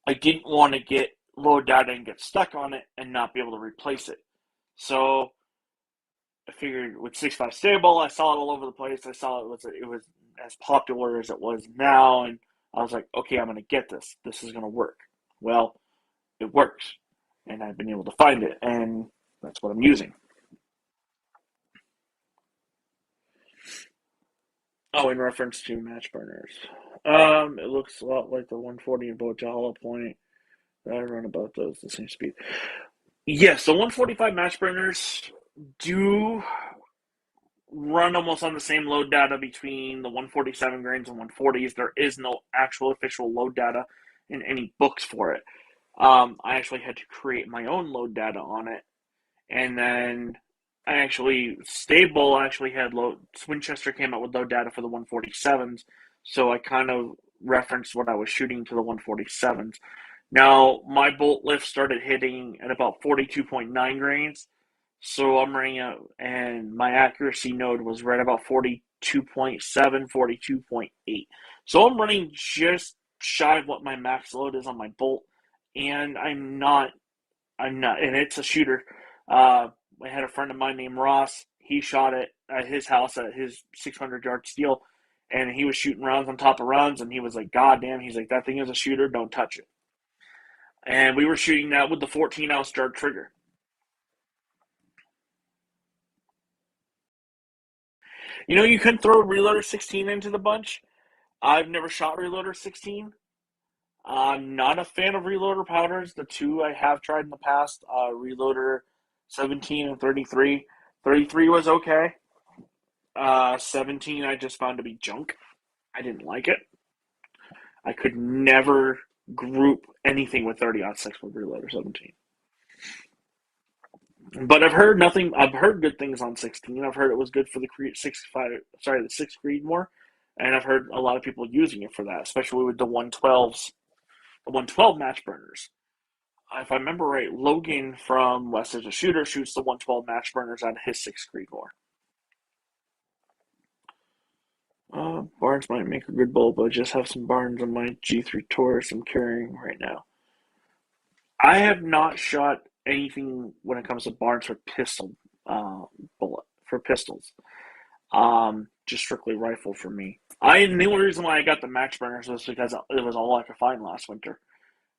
I didn't want to get low data and get stuck on it and not be able to replace it. So I figured with 6.5 stable, I saw it all over the place. I saw it was as popular as it was now, and I was like, okay, I'm gonna get this. This is gonna work. Well, it works, and I've been able to find it, and that's what I'm using. Oh, in reference to match burners. It looks a lot like the 140 in Boja Hollow Point. I run about those the same speed. Yes, the 145 match burners do run almost on the same load data between the 147 grains and 140s. There is no actual official load data in any books for it. I actually had to create my own load data on it, and then Stable actually had load. Winchester came out with load data for the 147s, so I kind of referenced what I was shooting to the 147s. Now my bolt lift started hitting at about 42.9 grains, so I'm running out, and my accuracy node was right about 42.7, 42.8. So I'm running just shy of what my max load is on my bolt, and and it's a shooter. I had a friend of mine named Ross. He shot it at his house at his 600-yard steel, and he was shooting rounds on top of rounds, and he was like, God damn, he's like, that thing is a shooter, don't touch it. And we were shooting that with the 14-ounce dart trigger. You know, you can throw Reloader 16 into the bunch. I've never shot Reloader 16. I'm not a fan of Reloader powders. The two I have tried in the past, Reloader 17 and 33. 33 was okay. 17 I just found to be junk. I didn't like it. I could never group anything with 30-06 with Reloader 17. But I've heard good things on 16. I've heard it was good for the the 6 Creedmoor, and I've heard a lot of people using it for that, especially with the 112s, the 112 match burners. If I remember right, Logan from West Is a Shooter shoots the 112 match burners out of his 6 Creedmoor. Barnes might make a good bolt, but I just have some Barnes on my G3 Taurus I'm carrying right now. I have not shot anything when it comes to Barnes for bullet for pistols. Just strictly rifle for me. The only reason why I got the match burners was because it was all I could find last winter,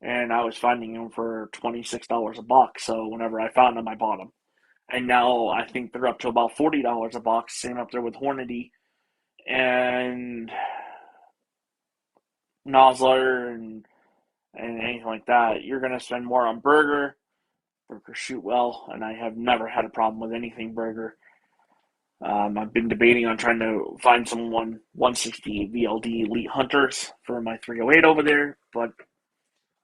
and I was finding them for $26 a box. So whenever I found them, I bought them. And now I think they're up to about $40 a box. Same up there with Hornady and Nosler and anything like that. You're gonna spend more on Burger. Burger shoot well, and I have never had a problem with anything Burger. I've been debating on trying to find some 160 VLD Elite Hunters for my 308 over there, but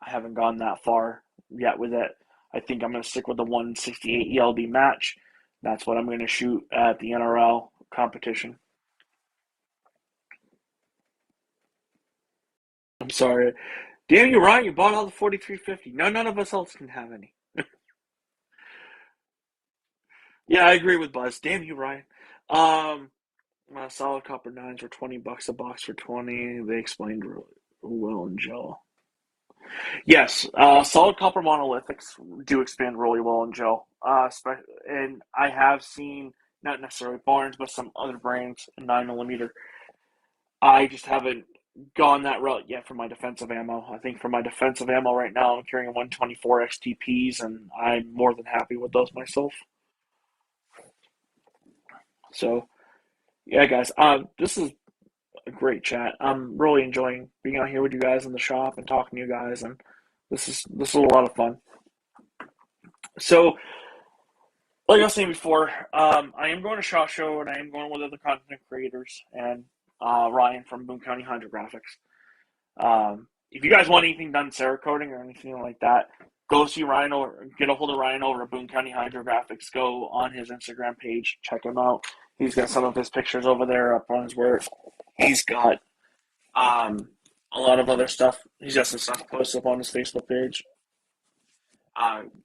I haven't gone that far yet with it. I think I'm going to stick with the 168 ELD match. That's what I'm going to shoot at the NRL competition. I'm sorry. Damn you, Ryan. You bought all the 4350. No, none of us else can have any. Yeah, I agree with Buzz. Damn you, Ryan. Um, Solid copper nines were $20 a box for 20. They explained really well in gel. Yes, solid copper monolithics do expand really well in gel. And I have seen not necessarily Barnes, but some other brands in 9mm. I just haven't gone that route yet for my defensive ammo. I think for my defensive ammo right now, I'm carrying 124 XTPs, and I'm more than happy with those myself. So, yeah, guys, this is a great chat. I'm really enjoying being out here with you guys in the shop and talking to you guys, and this is a lot of fun. So, like I was saying before, I am going to SHOT Show, and I am going with other content creators and Ryan from Boone County Hydrographics. If you guys want anything done Cerakoting or anything like that, go see Ryan or get a hold of Ryan over at Boone County Hydrographics. Go on his Instagram page, check him out. He's got some of his pictures over there up on his work. He's got a lot of other stuff. He's got some stuff posted up on his Facebook page.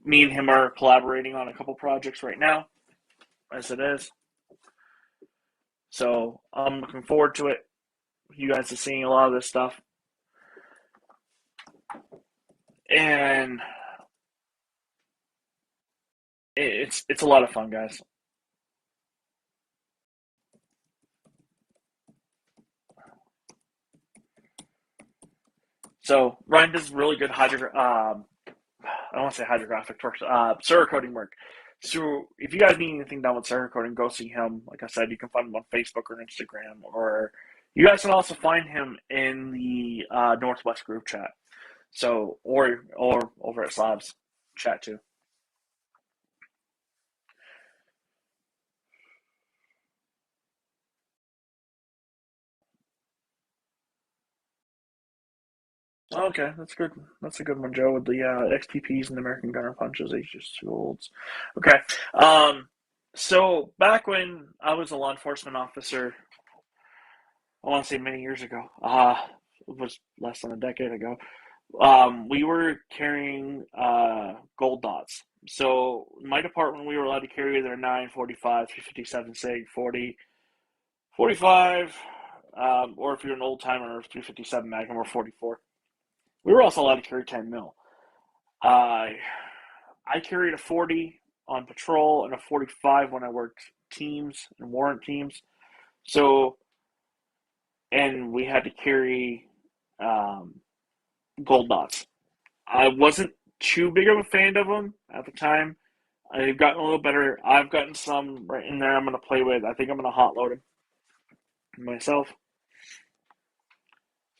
Me and him are collaborating on a couple projects right now, as it is. So I'm looking forward to it. You guys are seeing a lot of this stuff. And it's a lot of fun, guys. So Ryan does really good I don't want to say hydrographic work, Cerakoting work. So if you guys need anything done with Cerakoting, go see him. Like I said, you can find him on Facebook or Instagram, or you guys can also find him in the Northwest group chat. So or over at Slabs chat too. Okay, that's good. That's a good one, Joe. With the XTPs and American Gunner Punches, Aegis two olds. Okay. So back when I was a law enforcement officer, I want to say many years ago. It was less than a decade ago. We were carrying gold dots. So in my department, we were allowed to carry their 945, 357 SIG, 40, 45, or if you're an old timer, 357 Magnum or 44. We were also allowed to carry 10 mil. I carried a 40 on patrol and a 45 when I worked teams and warrant teams. So, and we had to carry um, gold dots. I wasn't too big of a fan of them at the time. I've gotten a little better. I've gotten some right in there I'm going to play with. I think I'm going to hot load them myself.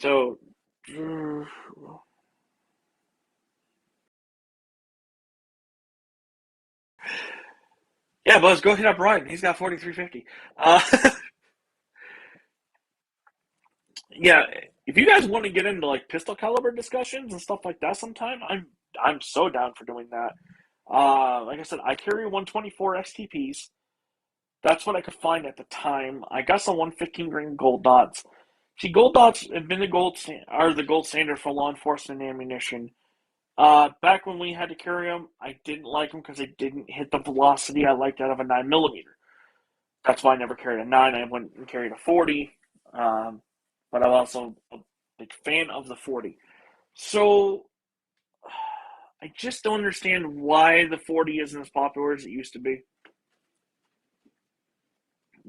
So, yeah, Buzz, go hit up Ryan. He's got 4350. Yeah, if you guys want to get into like pistol caliber discussions and stuff like that sometime, I'm so down for doing that. Like I said, I carry 124 XTPs. That's what I could find at the time. I got some 115 grain gold dots. See, gold dots have been the gold standard for law enforcement ammunition. Back when we had to carry them, I didn't like them because they didn't hit the velocity I liked out of a 9mm. That's why I never carried a 9. I went and carried a 40. Um, but I'm also a big fan of the 40. So I just don't understand why the 40 isn't as popular as it used to be.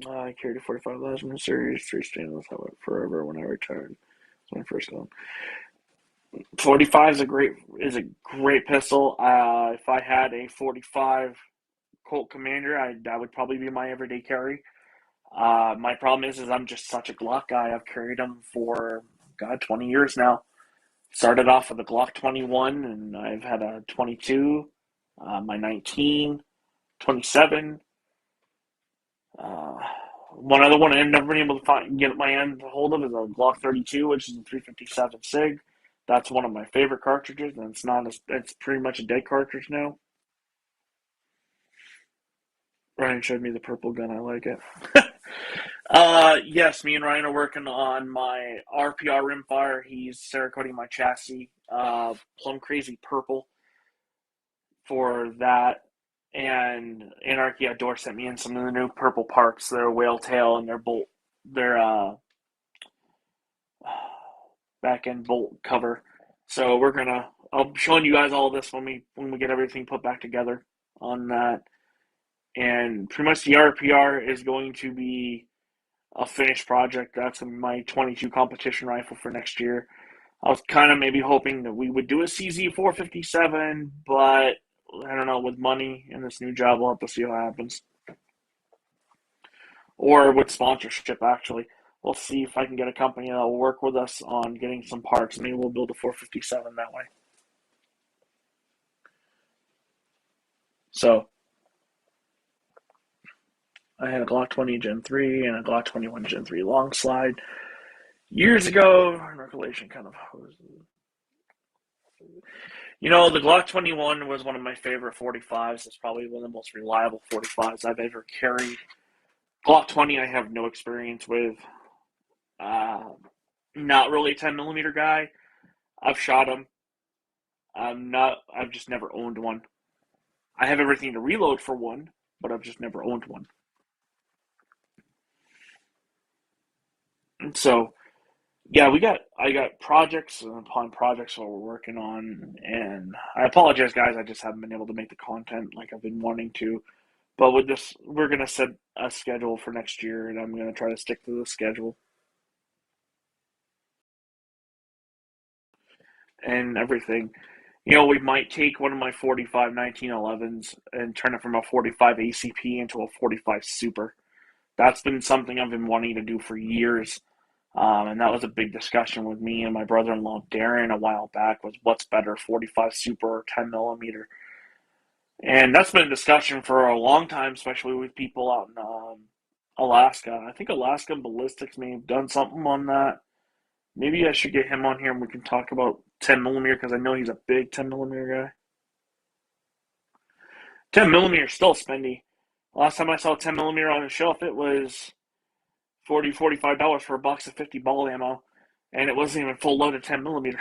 I carried a 45 Lasman Series 3 stainless helmet forever when I retired. That's my first gun. 45 is a great pistol. If I had a 45 Colt Commander, that would probably be my everyday carry. My problem is I'm just such a Glock guy. I've carried them for 20 years now. Started off with a Glock 21, and I've had a 22, my 19, 27. Uh, One other one I've never been able to get my hand hold of is a Glock 32, which is a 357 SIG. That's one of my favorite cartridges, and it's pretty much a dead cartridge now. Ryan showed me the purple gun. I like it. Yes, me and Ryan are working on my RPR rimfire. He's Cerakoting my chassis, plum crazy purple for that. And Anarchy Outdoor sent me in some of the new purple parks. Their whale tail and their back end bolt cover. So I'll be showing you guys all this when we get everything put back together on that. And pretty much the RPR is going to be a finished project. That's my 22 competition rifle for next year. I was kind of maybe hoping that we would do a CZ 457, but I don't know, with money and this new job, we'll have to see what happens. Or with sponsorship, actually. We'll see if I can get a company that will work with us on getting some parts. Maybe we'll build a 457 that way. So, I had a Glock 20 Gen 3 and a Glock 21 Gen 3 long slide years ago. Recollection kind of. The Glock 21 was one of my favorite 45s. It's probably one of the most reliable 45s I've ever carried. Glock 20 I have no experience with. Not really a 10mm guy. I've shot them. I've just never owned one. I have everything to reload for one, but I've just never owned one. And so Yeah, I got projects upon projects that we're working on, and I apologize, guys. I just haven't been able to make the content like I've been wanting to. But with this, we're gonna set a schedule for next year, and I'm gonna try to stick to the schedule and everything. We might take one of my 45 1911s and turn it from a 45 ACP into a 45 Super. That's been something I've been wanting to do for years. And that was a big discussion with me and my brother-in-law Darren a while back, was what's better, 45 Super or 10 millimeter. And that's been a discussion for a long time, especially with people out in Alaska. I think Alaska Ballistics may have done something on that. Maybe I should get him on here and we can talk about 10 millimeter, because I know he's a big 10 millimeter guy. 10 millimeter is still spendy. Last time I saw 10 millimeter on a shelf, it was 40 $45 for a box of 50 ball ammo, and it wasn't even full loaded 10 millimeter.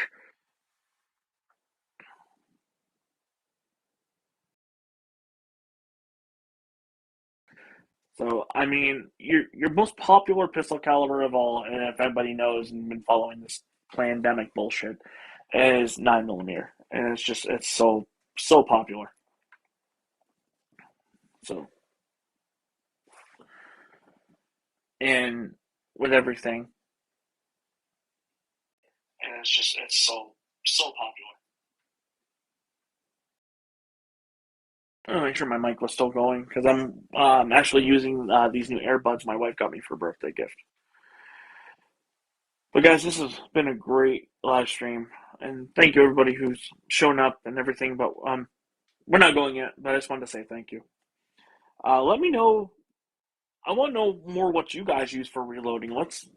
So I mean, your most popular pistol caliber of all, and if everybody knows and been following this pandemic bullshit, is 9 millimeter, and it's so popular. So and with everything, and it's so popular. I want to make sure my mic was still going because I'm actually using these new earbuds my wife got me for a birthday gift. But guys, this has been a great live stream, and thank you everybody who's shown up and everything. But we're not going yet, but I just wanted to say thank you. Let me know. I want to know more what you guys use for reloading. Let's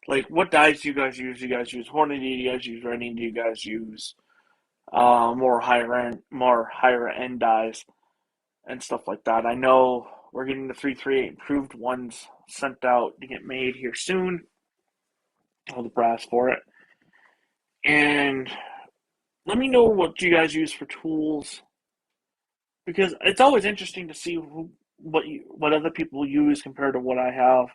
like what dies do you guys use? Do you guys use Hornady? Do you guys use Ready? Do you guys use more higher end dies and stuff like that? I know we're getting the 338 improved ones sent out to get made here soon. All the brass for it, and let me know what you guys use for tools, because it's always interesting to see what other people use compared to what I have.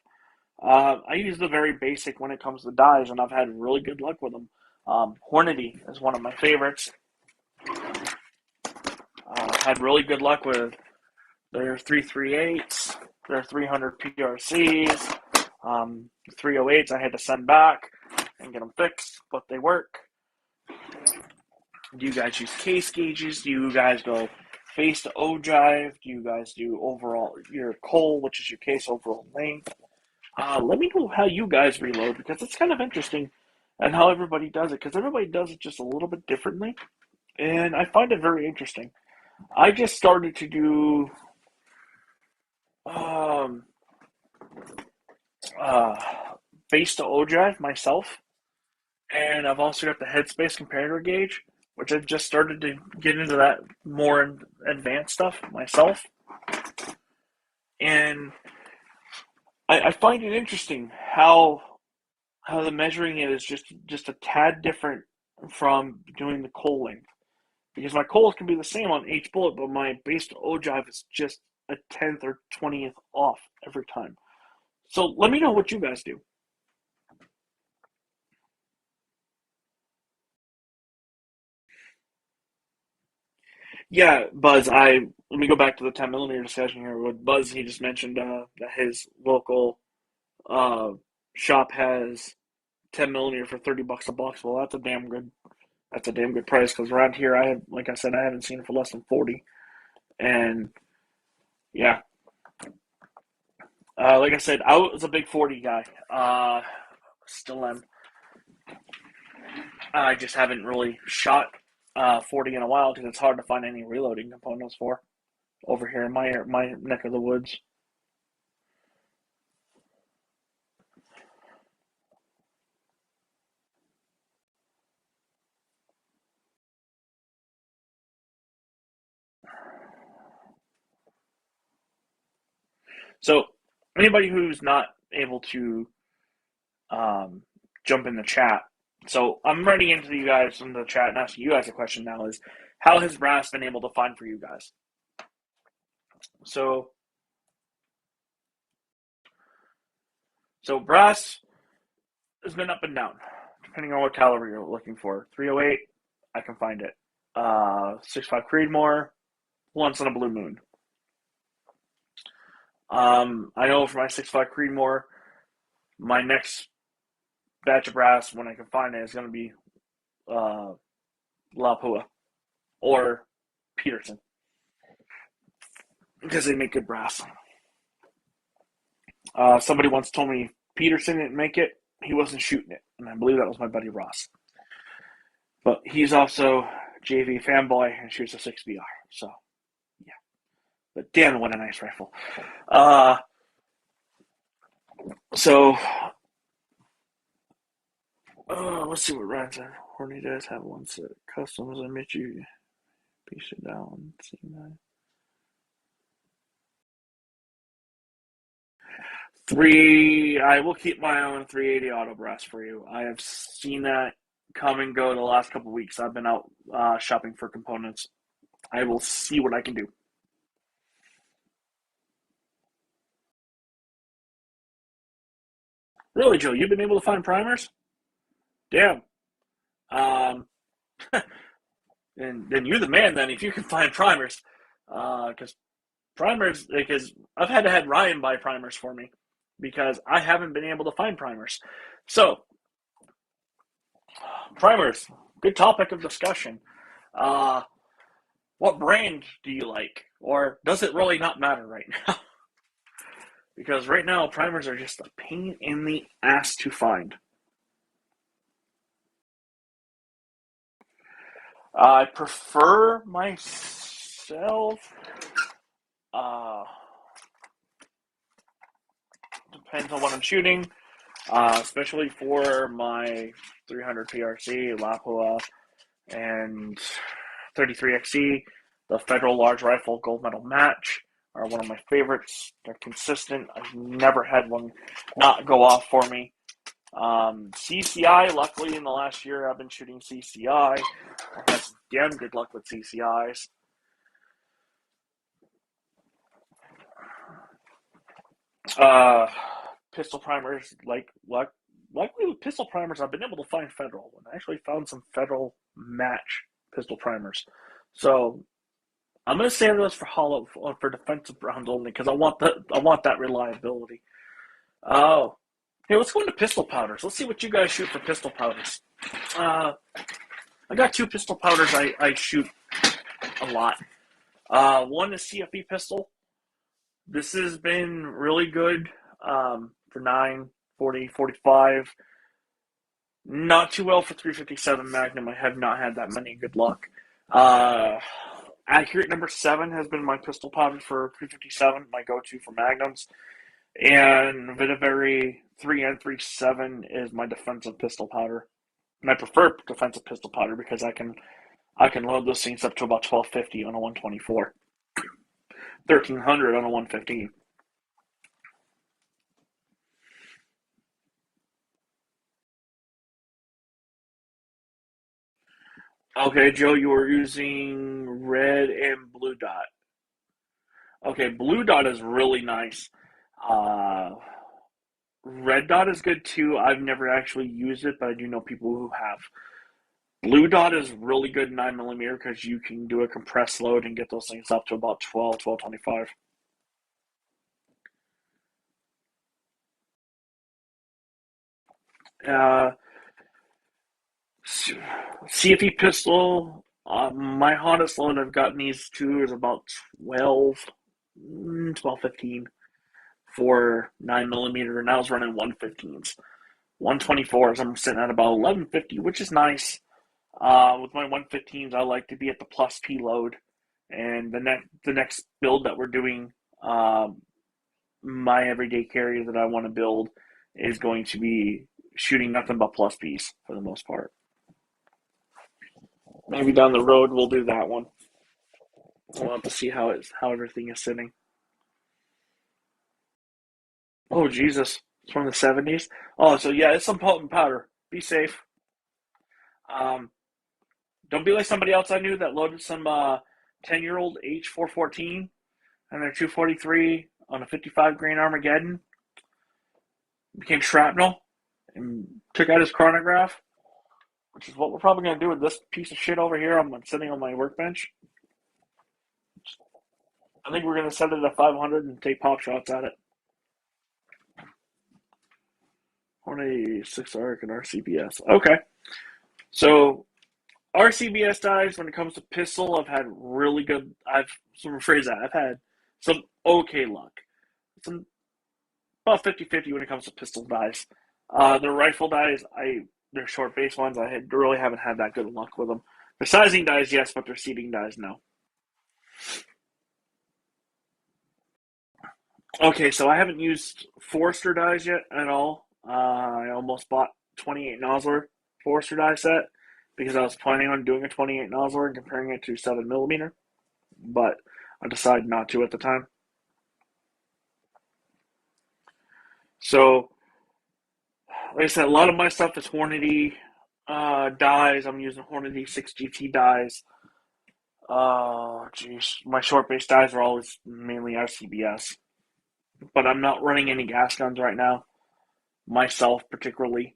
I use the very basic when it comes to dies, and I've had really good luck with them. Hornady is one of my favorites. Had really good luck with their 338s, their 300 PRCs, 308s. I had to send back and get them fixed, but they work. Do you guys use case gauges? Do you guys go face to ogive? Do you guys do overall your coal, which is your case overall length? Let me know how you guys reload, because it's kind of interesting and how everybody does it, because everybody does it just a little bit differently, and I find it very interesting. I just started to do um, uh, face to ogive myself, and I've also got the headspace comparator gauge, which I've just started to get into that more advanced stuff myself. And I find it interesting how the measuring it is just a tad different from doing the coal length. Because my coals can be the same on each bullet, but my base to ogive is just a 10th or 20th off every time. So let me know what you guys do. Yeah, Buzz, let me go back to the 10 millimeter discussion here. With Buzz, he just mentioned that his local uh, shop has 10 millimeter for 30 bucks a box. Well, that's a damn good price, because around here like I said, I haven't seen it for less than 40. And yeah, like I said, I was a big 40 guy. Still am. I just haven't really shot 40 in a while, because it's hard to find any reloading components for over here in my neck of the woods. So anybody who's not able to um, jump in the chat, so I'm running into you guys in the chat and asking you guys a question now: is how has Brass been able to find for you guys? So Brass has been up and down, depending on what caliber you're looking for. 308, I can find it. 6.5 Creedmoor, once on a blue moon. I know for my 6.5 Creedmoor, my next batch of brass, when I can find it, is going to be Lapua or Peterson, because they make good brass. Somebody once told me Peterson didn't make it, he wasn't shooting it, and I believe that was my buddy Ross. But he's also JV fanboy and shoots a 6BR, so yeah. But damn, what a nice rifle. So let's see what Ryan said. Horny does have one set. Customs, I met you. Piece it down. See that. I will keep my own 380 auto brass for you. I have seen that come and go the last couple of weeks. I've been out shopping for components. I will see what I can do. Really, Joe? You've been able to find primers? Damn. Um, and then you're the man. Then, if you can find primers, because because I've had to have Ryan buy primers for me because I haven't been able to find primers. So, primers, good topic of discussion. Uh, what brand do you like, or does it really not matter right now? Because right now, primers are just a pain in the ass to find. I prefer myself. Uh, Depends on what I'm shooting, especially for my 300 PRC, Lapua, and 33XE. The Federal Large Rifle Gold Medal Match are one of my favorites. They're consistent. I've never had one not go off for me. CCI, luckily in the last year I've been shooting CCI. I've had some damn good luck with CCIs. Pistol primers, luckily with pistol primers, I've been able to find Federal, and I actually found some Federal match pistol primers. So I'm gonna save those for defensive rounds only because I want that reliability. Oh, hey, let's go into pistol powders. Let's see what you guys shoot for pistol powders. I got two pistol powders I shoot a lot. One is CFE pistol. This has been really good for 9, 40, 45. Not too well for 357 Magnum. I have not had that many good luck. Accurate number 7 has been my pistol powder for 357, my go-to for Magnums. And Vitavari 3N37 is my defensive pistol powder. And I prefer defensive pistol powder because I can load those things up to about 1250 on a 124. 1300 on a 115. Okay, Joe, you were using red and blue dot. Okay, blue dot is really nice. Uh, Red dot is good too. I've never actually used it, but I do know people who have. Blue dot is really good 9mm because you can do a compressed load and get those things up to about 12, 1225. Uh, CFE pistol, my hottest load I've gotten these two is about 12, 12, 15 for 9mm, and I was running 115s. 124s, I'm sitting at about 1150, which is nice. With my 115s, I like to be at the plus P load, and the next build that we're doing, my everyday carry that I want to build is going to be shooting nothing but plus Ps for the most part. Maybe down the road we'll do that one. We'll have to see how everything is sitting. Oh Jesus, it's from the 70s. Oh, so yeah, it's some potent powder. Be safe. Um, don't be like somebody else I knew that loaded some 10-year-old H414 and their 243 on a 55 grain Armageddon. Became shrapnel and took out his chronograph, which is what we're probably going to do with this piece of shit over here. I'm sitting on my workbench. I think we're going to set it at 500 and take pop shots at it. Hornady 6 arc and RCBS. Okay. So RCBS dies, when it comes to pistol, I've had really good. I've had some okay luck. Some about 50-50 when it comes to pistol dies. The rifle dies, they're short base ones. Really haven't had that good luck with them. The sizing dies, yes, but their seating dies, no. Okay, so I haven't used Forester dies yet at all. I almost bought 28 Nosler Forester die set because I was planning on doing a 28 Nosler and comparing it to 7mm, but I decided not to at the time. So, like I said, a lot of my stuff is Hornady dies. I'm using Hornady 6GT dies. My short base dies are always mainly RCBS, but I'm not running any gas guns right now. Myself, particularly.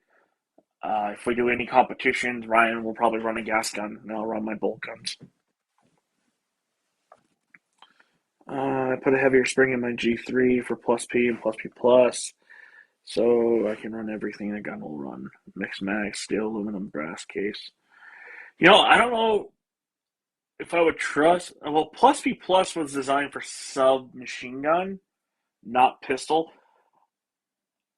If we do any competitions, Ryan will probably run a gas gun, and I'll run my bolt guns. I put a heavier spring in my G3 for plus P and plus P plus, so I can run everything the gun will run. Mixed mag, steel, aluminum, brass case. I don't know if I would trust. Well, plus P plus was designed for submachine gun, not pistol.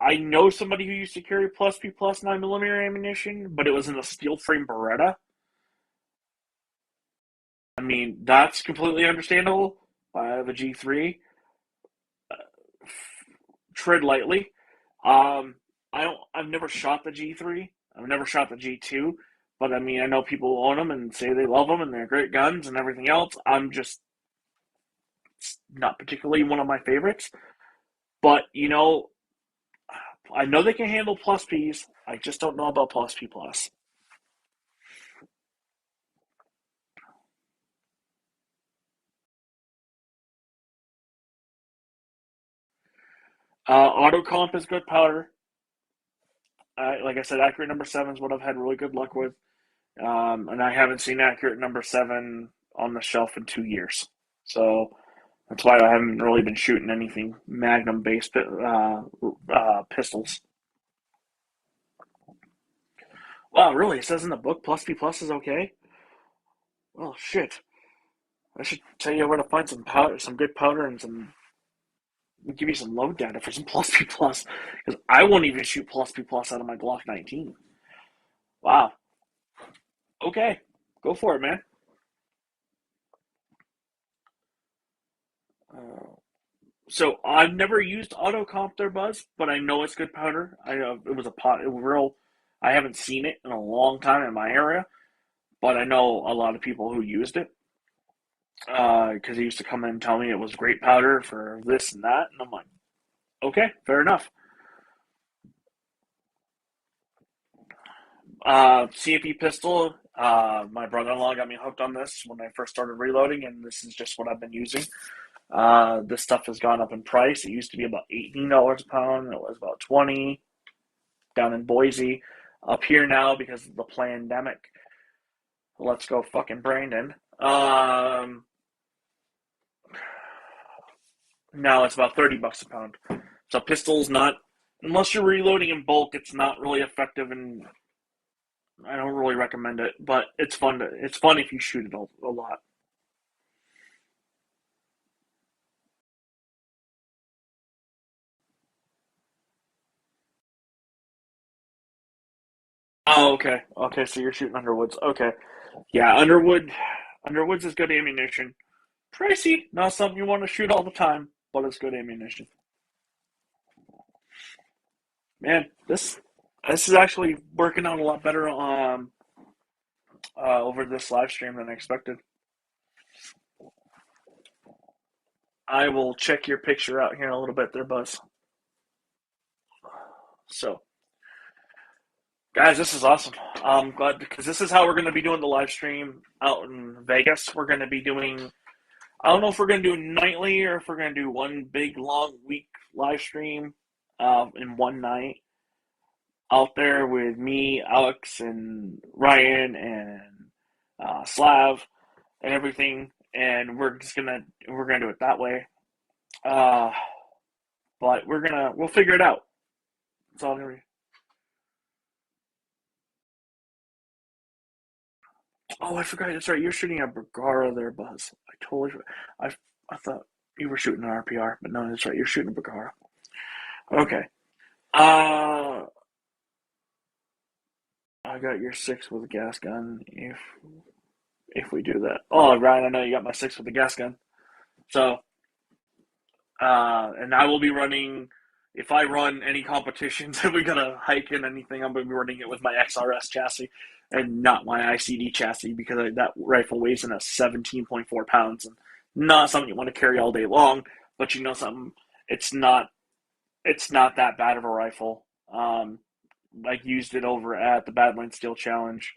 I know somebody who used to carry plus P plus 9mm ammunition, but it was in a steel frame Beretta. I mean, that's completely understandable. I have a G3. Tread lightly. I've never shot the G3. I've never shot the G2. But I mean, I know people own them and say they love them and they're great guns and everything else. I'm just not particularly one of my favorites. But I know they can handle plus Ps. I just don't know about plus P plus. Auto comp is good powder. Like I said, accurate number 7 is what I've had really good luck with. And I haven't seen accurate number 7 on the shelf in 2 years. So that's why I haven't really been shooting anything Magnum based pistols. Wow, really? It says in the book plus P plus is okay? Oh shit! I should tell you where to find some powder, some good powder, and give you some load data for some plus P plus because I won't even shoot plus P plus out of my Glock 19. Wow. Okay, go for it, man. Uh, so I've never used auto comp there, Buzz, but I know it's good powder. It was a pot, it was real. I haven't seen it in a long time in my area, but I know a lot of people who used it because he used to come in and tell me it was great powder for this and that, and I'm like, okay, fair enough. CFE pistol. My brother-in-law got me hooked on this when I first started reloading, and this is just what I've been using. This stuff has gone up in price. It used to be about $18 a pound. It was about 20 down in Boise. Up here now because of the pandemic. Let's go fucking Brandon. Now it's about $30 a pound. So pistol's not, unless you're reloading in bulk, it's not really effective, and I don't really recommend it. But it's fun. It's fun if you shoot it a lot. Oh, okay. Okay, so you're shooting Underwoods. Okay. Yeah, Underwoods is good ammunition. Pricey, not something you want to shoot all the time, but it's good ammunition. Man, this is actually working out a lot better over this live stream than I expected. I will check your picture out here in a little bit there, Buzz. So, guys, this is awesome. I'm glad because this is how we're going to be doing the live stream out in Vegas. We're going to be doing, I don't know if we're going to do nightly or if we're going to do one big long week live stream in one night. out there with me, Alex, and Ryan, and Slav, and everything, and we're gonna do it that way. Uh, but we'll figure it out. It's all gonna be. Oh, I forgot. That's right. You're shooting a Bergara there, Buzz. I I thought you were shooting an RPR, but no, that's right. You're shooting a Bergara. Okay. Uh, I got your six with a gas gun. If we do that. Oh, Ryan, I know you got my six with the gas gun. So, and I will be running. If I run any competitions, if we got to hike in anything, I'm going to be running it with my XRS chassis and not my ICD chassis because that rifle weighs in at 17.4 pounds and not something you want to carry all day long. But you know something, it's not it's not that bad of a rifle. I used it over at the Badlands Steel Challenge.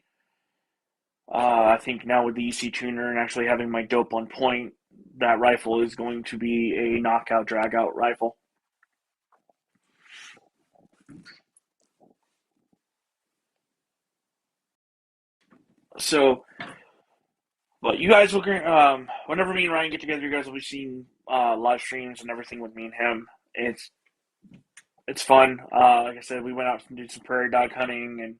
I think now with the EC tuner and actually having my dope on point, that rifle is going to be a knockout, drag out rifle. So, but you guys will, whenever me and Ryan get together, you guys will be seeing live streams and everything with me and him. It's fun. Like I said, we went out and did some prairie dog hunting and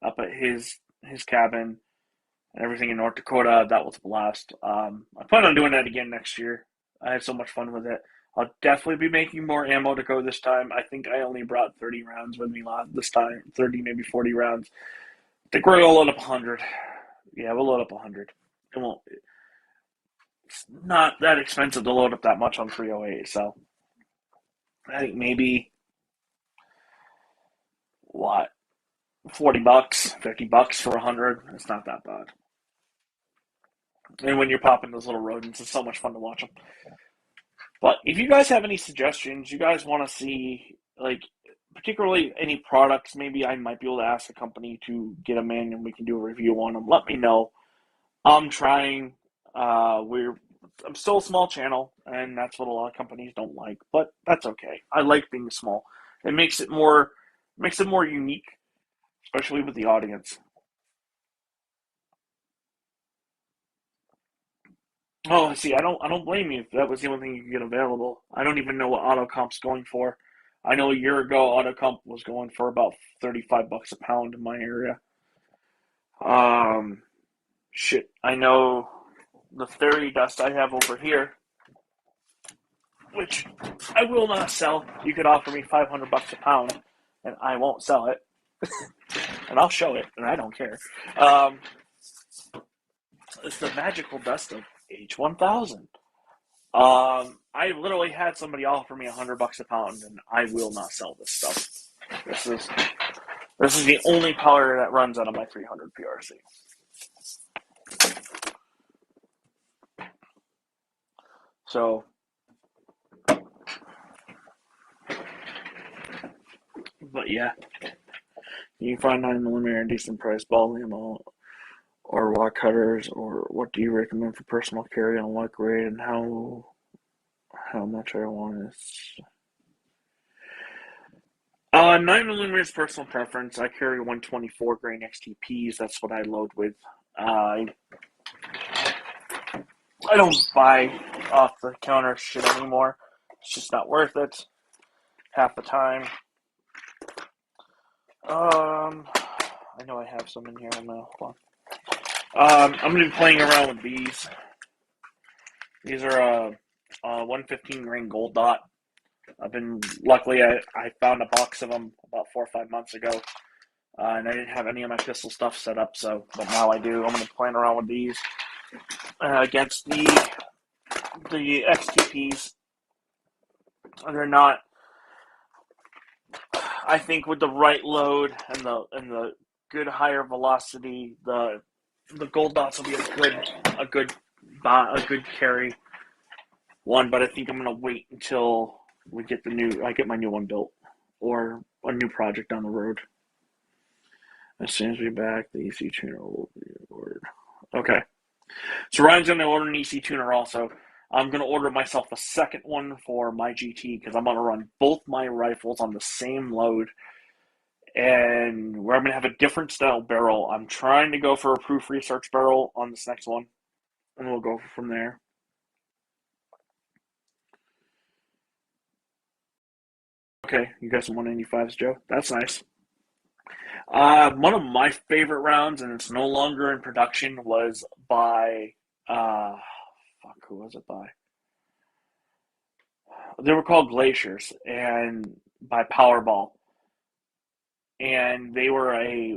up at his cabin and everything in North Dakota. That was a blast. I plan on doing that again next year. I had so much fun with it. I'll definitely be making more ammo to go this time. I think I only brought 30 rounds with me this time, 30, maybe 40 rounds. I think we're going to load up 100. Yeah, we'll load up 100. It won't, it's not that expensive to load up that much on 308, so I think maybe, what, $40, $50 for 100. It's not that bad. And when you're popping those little rodents, it's so much fun to watch them. But if you guys have any suggestions, you guys want to see, like, particularly any products, maybe I might be able to ask a company to get them in and we can do a review on them. Let me know. I'm trying. I'm still a small channel, and that's what a lot of companies don't like, but that's okay. I like being small. It makes it more unique, especially with the audience. Oh, see, I don't blame you if that was the only thing you could get available. I don't even know what AutoComp's going for. I know a year ago AutoComp was going for about $35 a pound in my area. Um, shit, I know the fairy dust I have over here, which I will not sell. You could offer me $500 a pound, and I won't sell it, and I'll show it, and I don't care. Um, it's the magical dust of H1000. I literally had somebody offer me $100 a pound, and I will not sell this stuff. This is this is the only powder that runs out of my 300 PRC. So, but yeah, you can find 9mm in decent price ball ammo or wad cutters, or what do you recommend for personal carry on what grade and how much I want is 9mm is personal preference. I carry 124 grain XTPs. That's what I load with. Uh, I don't buy off the counter shit anymore. It's just not worth it half the time. I know I have some in here. Hold on. I'm gonna be playing around with these. These are 115 grain gold dot. Luckily I found a box of them about 4 or 5 months ago, and I didn't have any of my pistol stuff set up. But now I do. I'm gonna be playing around with these against the XTPs. They're not. I think with the right load and the good higher velocity, the gold dots will be a good carry one. But I think I'm gonna wait until I get my new one built or a new project down the road. As soon as we're back, the EC tuner will be ordered. Okay. So Ryan's gonna order an EC tuner also. I'm gonna order myself a second one for my GT because I'm gonna run both my rifles on the same load and where I'm going to have a different style barrel. I'm trying to go for a proof research barrel on this next one, and we'll go from there. Okay, you got some 195s, Joe. That's nice. One of my favorite rounds, and it's no longer in production, was by who was it by? They were called Glaciers, and by Powerball, and they were a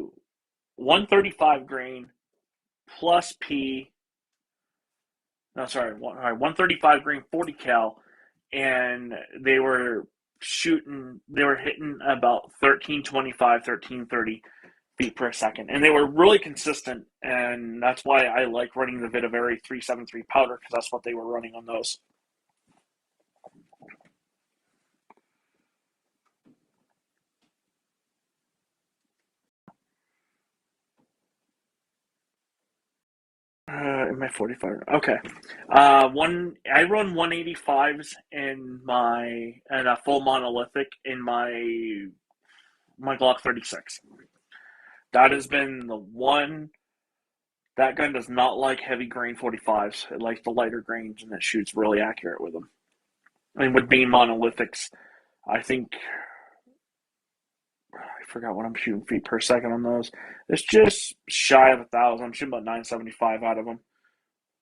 135 grain plus P. No, sorry, 135 grain 40 cal, and they were hitting about 1325, 1330 feet per second, and they were really consistent, and that's why I like running the Vitavari 373 powder, because that's what they were running on those. In my 45, okay. I run 185s in a full monolithic in my Glock 36. That has been the one. That gun does not like heavy grain 45s. It likes the lighter grains, and it shoots really accurate with them. And with being monolithics, I think I forgot what I'm shooting feet per second on those. It's just shy of 1,000. I'm shooting about 975 out of them,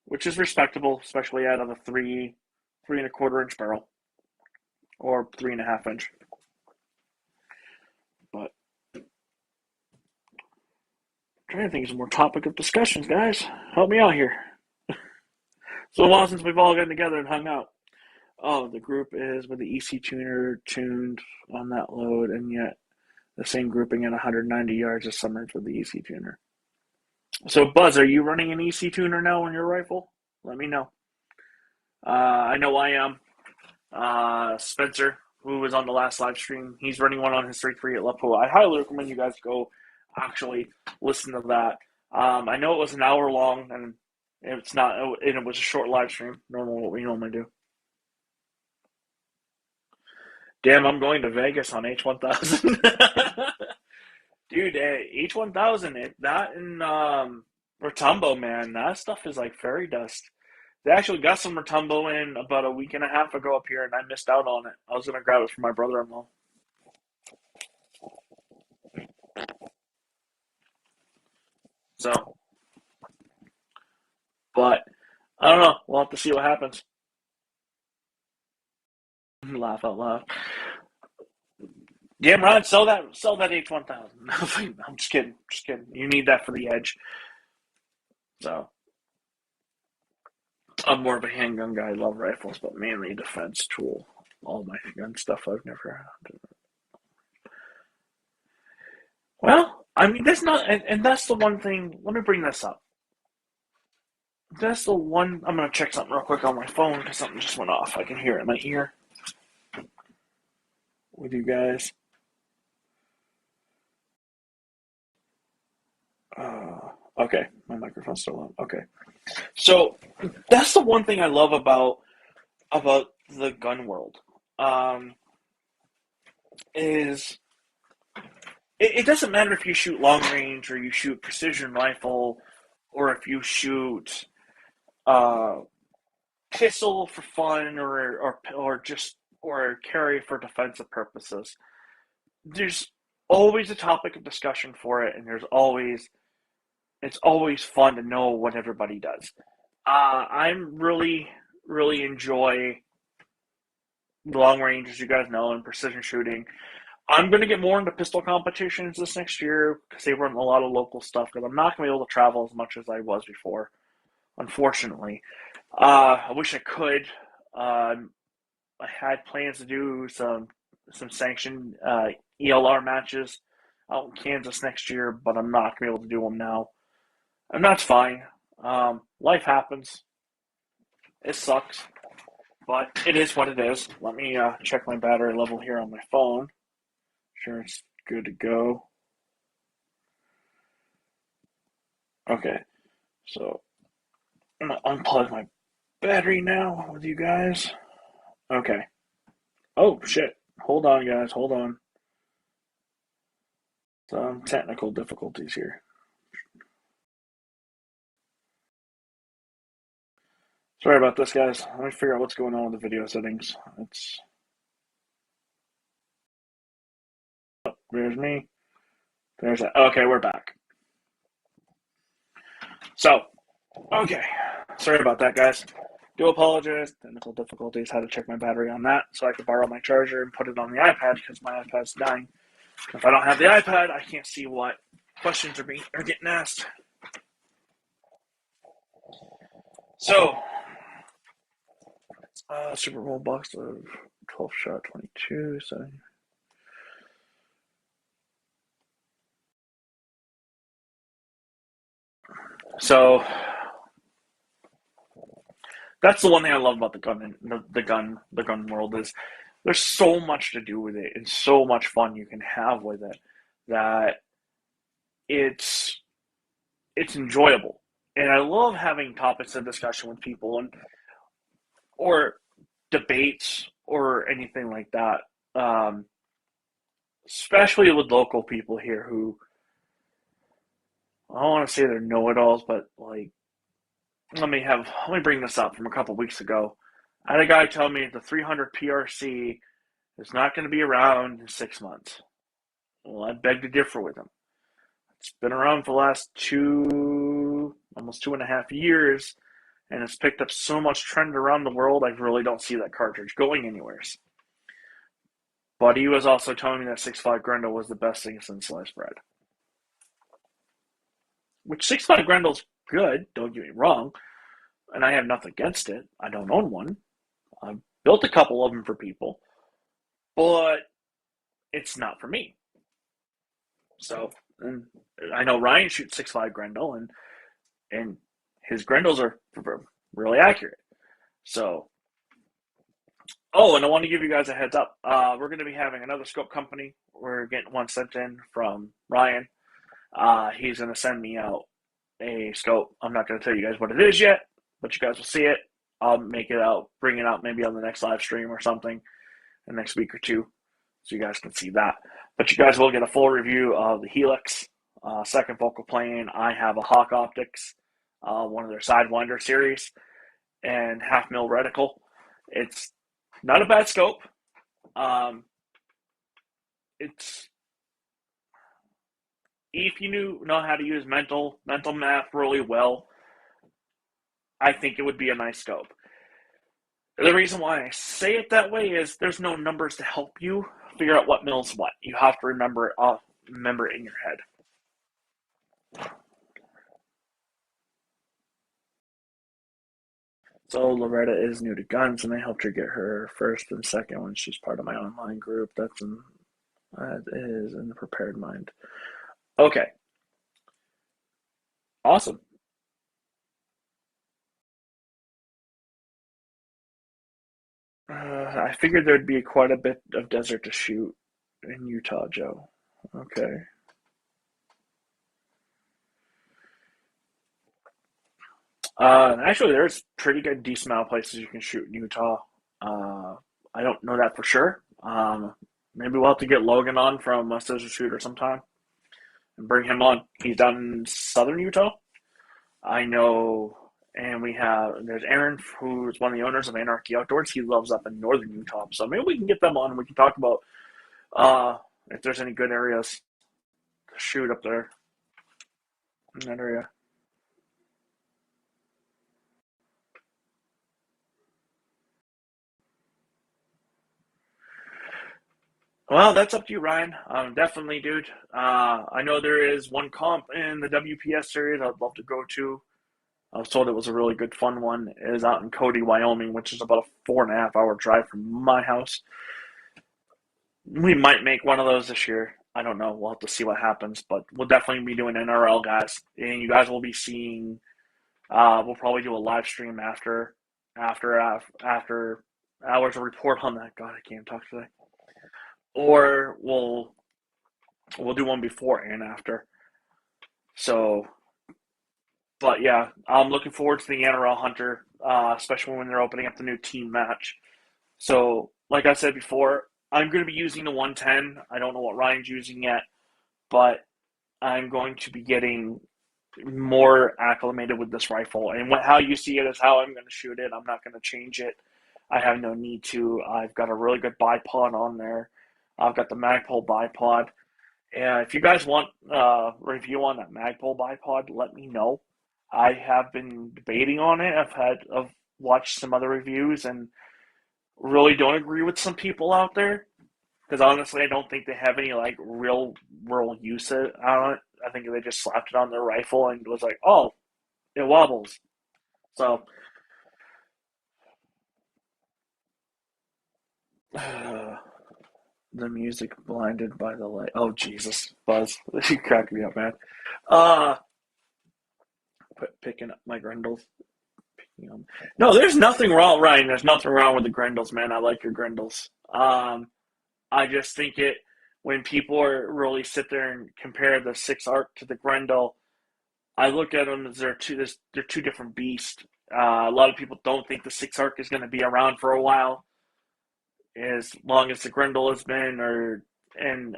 which is respectable, especially out of a 3.25 inch barrel, or 3.5 inch. But I'm trying to think of some more topic of discussions, guys. Help me out here. So a while since we've all gotten together and hung out. Oh, the group is with the EC tuner tuned on that load, and yet the same grouping at 190 yards as summer for the EC tuner. So, Buzz, are you running an EC tuner now on your rifle? Let me know. I know I am. Spencer, who was on the last live stream, he's running one on his 3.3 at Lapo. I highly recommend you guys go actually listen to that. I know it was an hour long, and it's not, and it was a short live stream, normal what we normally do. Damn, I'm going to Vegas on H1000. Dude, H1000, that and Rotumbo, man, that stuff is like fairy dust. They actually got some Rotumbo in about a week and a half ago up here, and I missed out on it. I was going to grab it for my brother-in-law. So, but I don't know. We'll have to see what happens. Laugh out loud. Damn right, sell that H1000. I'm just kidding. Just kidding. You need that for the edge. So, I'm more of a handgun guy. I love rifles, but mainly defense tool. All my gun stuff I've never had. Well, I mean, that's not, and that's the one thing. Let me bring this up. That's the one. I'm gonna check something real quick on my phone because something just went off. I can hear it in my ear. With you guys. Okay, my microphone's still on. Okay, so that's the one thing I love about the gun world. Is it doesn't matter if you shoot long range or you shoot precision rifle or if you shoot pistol for fun or carry for defensive purposes. There's always a topic of discussion for it, and it's always fun to know what everybody does. I'm really enjoy long range, as you guys know, and precision shooting. I'm going to get more into pistol competitions this next year because they run a lot of local stuff, because I'm not going to be able to travel as much as I was before, unfortunately. I wish I could. I had plans to do some sanctioned ELR matches out in Kansas next year, but I'm not going to be able to do them now. And that's fine. Life happens. It sucks, but it is what it is. Let me check my battery level here on my phone. Sure, it's good to go. Okay, so I'm going to unplug my battery now with you guys. Okay. Oh, shit. Hold on, guys. Hold on. Some technical difficulties here. Sorry about this, guys. Let me figure out what's going on with the video settings. There's me. There's that. Okay, we're back. So, okay. Sorry about that, guys. Do apologize. Technical difficulties. Had to check my battery on that so I could borrow my charger and put it on the iPad because my iPad's dying. If I don't have the iPad, I can't see what questions are getting asked. So, Super Bowl box of 12 shot 22. So that's the one thing I love about the gun world is there's so much to do with it and so much fun you can have with it that it's enjoyable. And I love having topics of discussion with people or debates or anything like that. Especially with local people here who I don't want to say they're know-it-alls, but like let me bring this up from a couple weeks ago. I had a guy tell me the 300 PRC is not going to be around in 6 months. Well, I beg to differ with him. It's been around for the last almost 2.5 years, and it's picked up so much trend around the world. I really don't see that cartridge going anywhere. But he was also telling me that 6.5 Grendel was the best thing since sliced bread. Which 6.5 Grendel's good, don't get me wrong, and I have nothing against it. I don't own one. I've built a couple of them for people, but it's not for me. So, and I know Ryan shoots 6.5 Grendel, and his Grendels are really accurate. So, oh, and I want to give you guys a heads up. We're going to be having another scope company. We're getting one sent in from Ryan. He's going to send me out a scope. I'm not going to tell you guys what it is yet, but you guys will see it. I'll make it out, bring it out maybe on the next live stream or something the next week or two so you guys can see that. But you guys will get a full review of the Helix, second focal plane. I have a Hawk Optics, one of their Sidewinder series, and half mil reticle. It's not a bad scope. It's if you know how to use mental math really well, I think it would be a nice scope. The reason why I say it that way is there's no numbers to help you figure out what mill's what. You have to remember it in your head. So Loretta is new to guns, and I helped her get her first and second one. She's part of my online group. That is in the prepared mind. Okay, awesome. I figured there'd be quite a bit of desert to shoot in Utah, Joe. Okay. Actually, there's pretty good, decent amount of places you can shoot in Utah. I don't know that for sure. Maybe we'll have to get Logan on from Scissor Shooter sometime and bring him on. He's down in southern Utah. I know, and there's Aaron, who's one of the owners of Anarchy Outdoors. He lives up in northern Utah, so maybe we can get them on and we can talk about if there's any good areas to shoot up there in that area. Well, that's up to you, Ryan. Definitely, dude. I know there is one comp in the WPS series I'd love to go to. I was told it was a really good, fun one. It is out in Cody, Wyoming, which is about a 4.5 hour drive from my house. We might make one of those this year. I don't know. We'll have to see what happens, but we'll definitely be doing NRL, guys, and you guys will be seeing. We'll probably do a live stream after hours of report on that. God, I can't talk today. Or we'll do one before and after. So, but yeah, I'm looking forward to the NRL Hunter, especially when they're opening up the new team match. So, like I said before, I'm going to be using the 110. I don't know what Ryan's using yet, but I'm going to be getting more acclimated with this rifle. And how you see it is how I'm going to shoot it. I'm not going to change it. I have no need to. I've got a really good bipod on there. I've got the Magpul bipod. And if you guys want a review on that Magpul bipod, let me know. I have been debating on it. I've watched some other reviews and really don't agree with some people out there. Because honestly, I don't think they have any like real world use on it. I think they just slapped it on their rifle and was like, "Oh, it wobbles." So, the music blinded by the light. Oh Jesus, Buzz, you cracked me up, man. Uh, picking up my Grendels. No, there's nothing wrong, Ryan. There's nothing wrong with the Grendels, man. I like your Grendels. I just think it when people are really sit there and compare the 6 ARC to the Grendel. I look at them as they're two different beasts. A lot of people don't think the 6 ARC is going to be around for a while, as long as the Grendel has been, and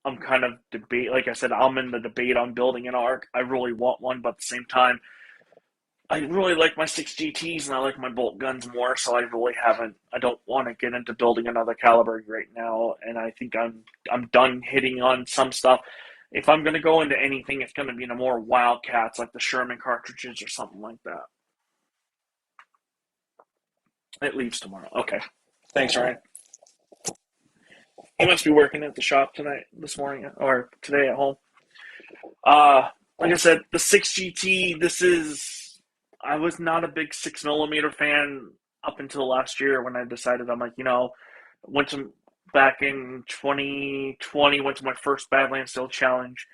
I'm kind of debate. Like I said, I'm in the debate on building an ARC. I really want one, but at the same time, I really like my 6 GTs and I like my bolt guns more. So I really haven't. I don't want to get into building another caliber right now, and I think I'm done hitting on some stuff. If I'm going to go into anything, it's going to be in a more Wildcats, like the Sherman cartridges or something like that. It leaves tomorrow. Okay. Thanks, Ryan. He must be working at the shop this morning, or today at home. Like I said, the 6 GT. I was not a big 6mm fan up until last year when I decided I'm like, went to back in 2020, went to my first Badlands Steel Challenge.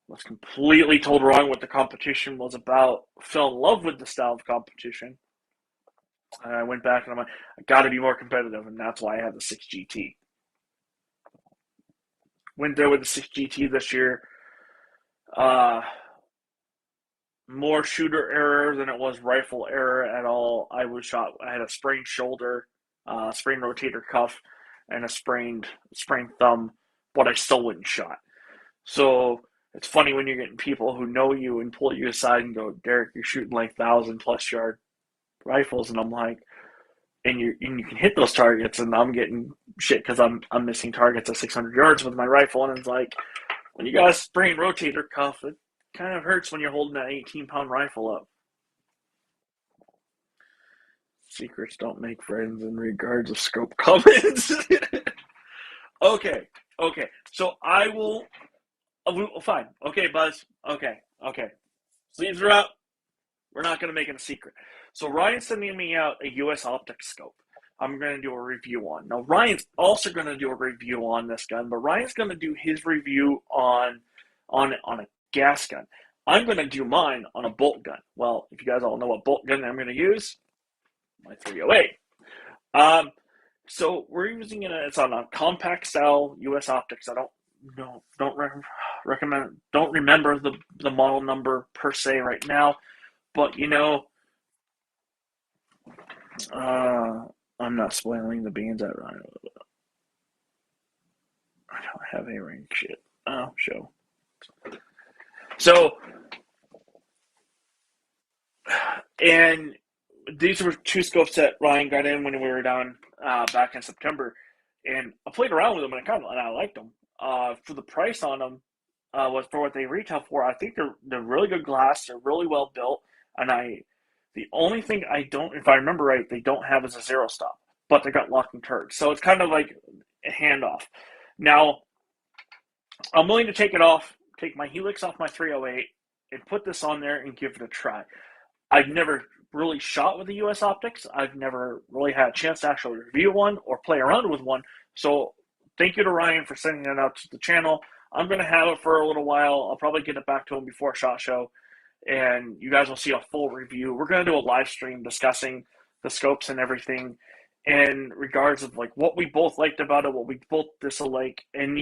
Was completely told wrong what the competition was about. Fell in love with the style of competition. And I went back and I'm like, I got to be more competitive, and that's why I had the 6 GT. Went there with the 6 GT this year. Uh, More shooter error than it was rifle error at all. I had a sprained shoulder, sprained rotator cuff, and a sprained thumb, but I still wouldn't shot. So it's funny when you're getting people who know you and pull you aside and go, Derek, you're shooting like 1,000+ yard rifles, and I'm like, and you can hit those targets, and I'm getting shit because I'm missing targets at 600 yards with my rifle, and it's like when you got a sprained rotator cuff, it kind of hurts when you're holding that 18-pound rifle up. Secrets don't make friends in regards of scope comments. Okay, okay. So I will. Fine. Okay, Buzz. Okay. Sleeves are up. We're not going to make it a secret. So Ryan's sending me out a U.S. optics scope. I'm going to do a review on. Now Ryan's also going to do a review on this gun, but Ryan's going to do his review on a gas gun. I'm going to do mine on a bolt gun. Well, if you guys all know what bolt gun I'm going to use, my 308. So we're using it. It's on a compact style U.S. optics. I don't remember the model number per se right now, but I'm not spoiling the beans at Ryan. I don't have a ring shit. Oh, show. So, and these were two scopes that Ryan got in when we were down back in September, and I played around with them and I liked them. For the price on them, was for what they retail for. I think they're really good glass. They're really well built, and the only thing I don't, if I remember right, they don't have is a zero stop, but they got locking turrets. So it's kind of like a handoff. Now, I'm willing to take my helix off my 308, and put this on there and give it a try. I've never really shot with the US optics. I've never really had a chance to actually review one or play around with one. So thank you to Ryan for sending that out to the channel. I'm going to have it for a little while. I'll probably get it back to him before SHOT Show, and you guys will see a full review. We're going to do a live stream discussing the scopes and everything in regards of like what we both liked about it, what we both dislike. And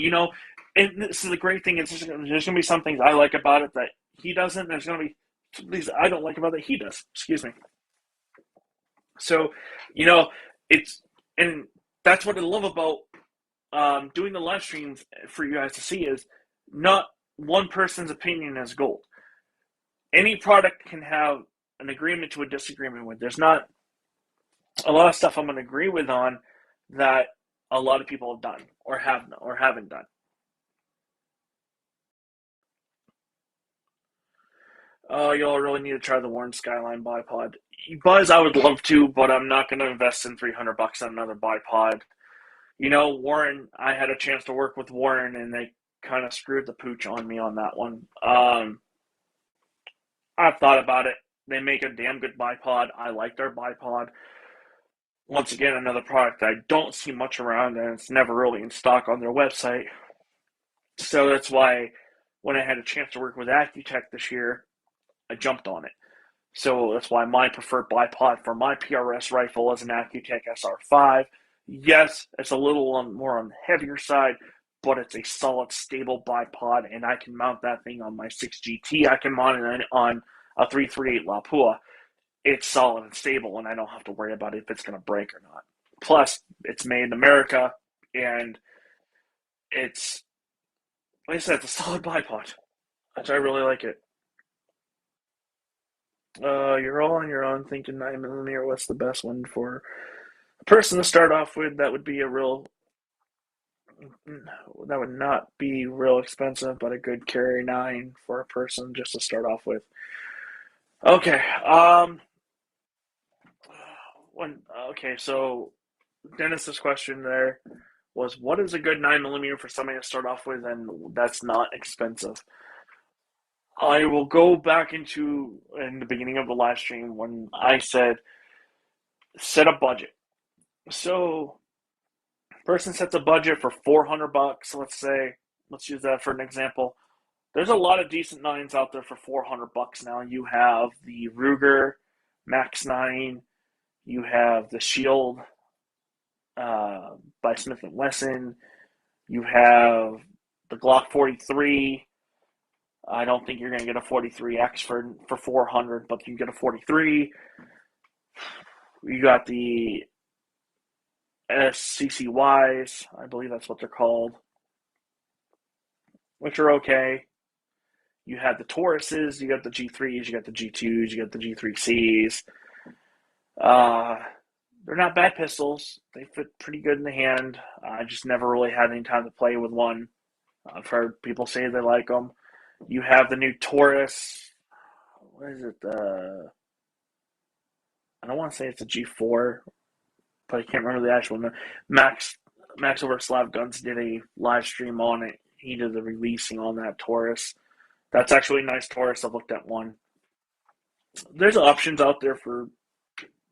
and this is the great thing, there's going to be some things I like about it that he doesn't. There's going to be some things I don't like about it he does. Excuse me. So, and that's what I love about doing the live streams for you guys to see is not one person's opinion is gold. Any product can have an agreement to a disagreement with. There's not a lot of stuff I'm going to agree with on that a lot of people have done or haven't done. Oh, y'all really need to try the Warren Skyline bipod. Buzz, I would love to, but I'm not going to invest in $300 on another bipod. You know, Warren, I had a chance to work with Warren, and they kind of screwed the pooch on me on that one. I've thought about it. They make a damn good bipod. I like their bipod. Once again, another product that I don't see much around, and it's never really in stock on their website. So that's why when I had a chance to work with Accutech this year, I jumped on it. So that's why my preferred bipod for my PRS rifle is an Accutech SR5. Yes, it's a little more on the heavier side, but it's a solid, stable bipod, and I can mount that thing on my 6GT. I can mount it on a 338 Lapua. It's solid and stable, and I don't have to worry about if it's going to break or not. Plus, it's made in America, and it's, like I said, it's a solid bipod. So I really like it. You're all on your own thinking 9mm. What's the best one for a person to start off with? That would be that would not be real expensive, but a good carry 9 for a person just to start off with. Okay. So Dennis's question there was, what is a good 9mm for somebody to start off with, and that's not expensive. I will go back into in the beginning of the live stream when I said set a budget. So, person sets a budget for $400. Let's use that for an example. There's a lot of decent nines out there for $400 now. You have the Ruger Max 9. You have the Shield by Smith & Wesson. You have the Glock 43. I don't think you're going to get a 43X for $400, but you get a 43. You got the SCCYs, I believe that's what they're called, which are okay. You have the Tauruses, you got the G3s, you got the G2s, you got the G3Cs. They're not bad pistols. They fit pretty good in the hand. I just never really had any time to play with one. I've heard people say they like them. You have the new Taurus. What is it? I don't want to say it's a G4, but I can't remember the actual name. Max over Slav Guns did a live stream on it. He did the releasing on that Taurus. That's actually a nice Taurus. I've looked at one. There's options out there for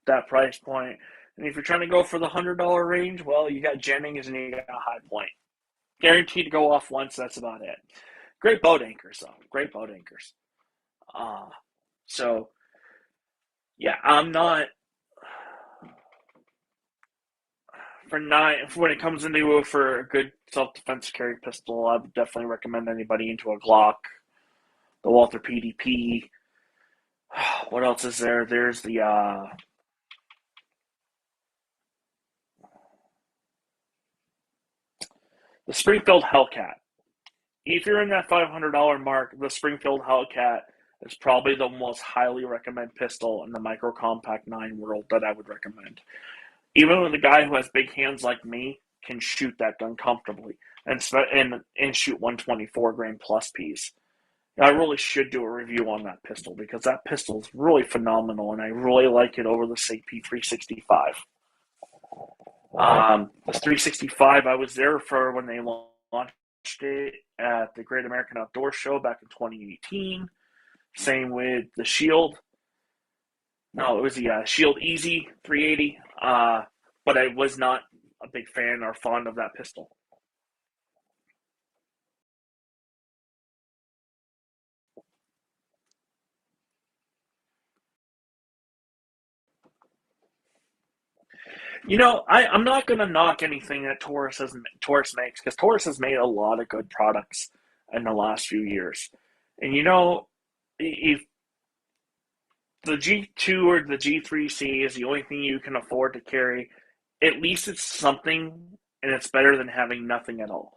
that price point. And if you're trying to go for the $100 range, well, you got Jennings and you got High Point. Guaranteed to go off once, that's about it. Great boat anchors, though. Great boat anchors. So, yeah, I'm not for nine. When it comes into for a good self-defense carry pistol, I would definitely recommend anybody into a Glock, the Walther PDP. What else is there? There's the Springfield Hellcat. If you're in that $500 mark, the Springfield Hellcat is probably the most highly recommended pistol in the micro compact 9 world that I would recommend. Even with a guy who has big hands like me can shoot that gun comfortably and shoot 124 grain plus piece. I really should do a review on that pistol because that pistol is really phenomenal, and I really like it over the SAPE 365. This 365, I was there for when they launched it at the Great American Outdoor Show back in 2018. Same with the Shield. No, it was the Shield Easy 380, but I was not a big fan or fond of that pistol. You know, I'm not going to knock anything that Taurus makes because Taurus has made a lot of good products in the last few years. And you know, if the G2 or the G3C is the only thing you can afford to carry, at least it's something and it's better than having nothing at all.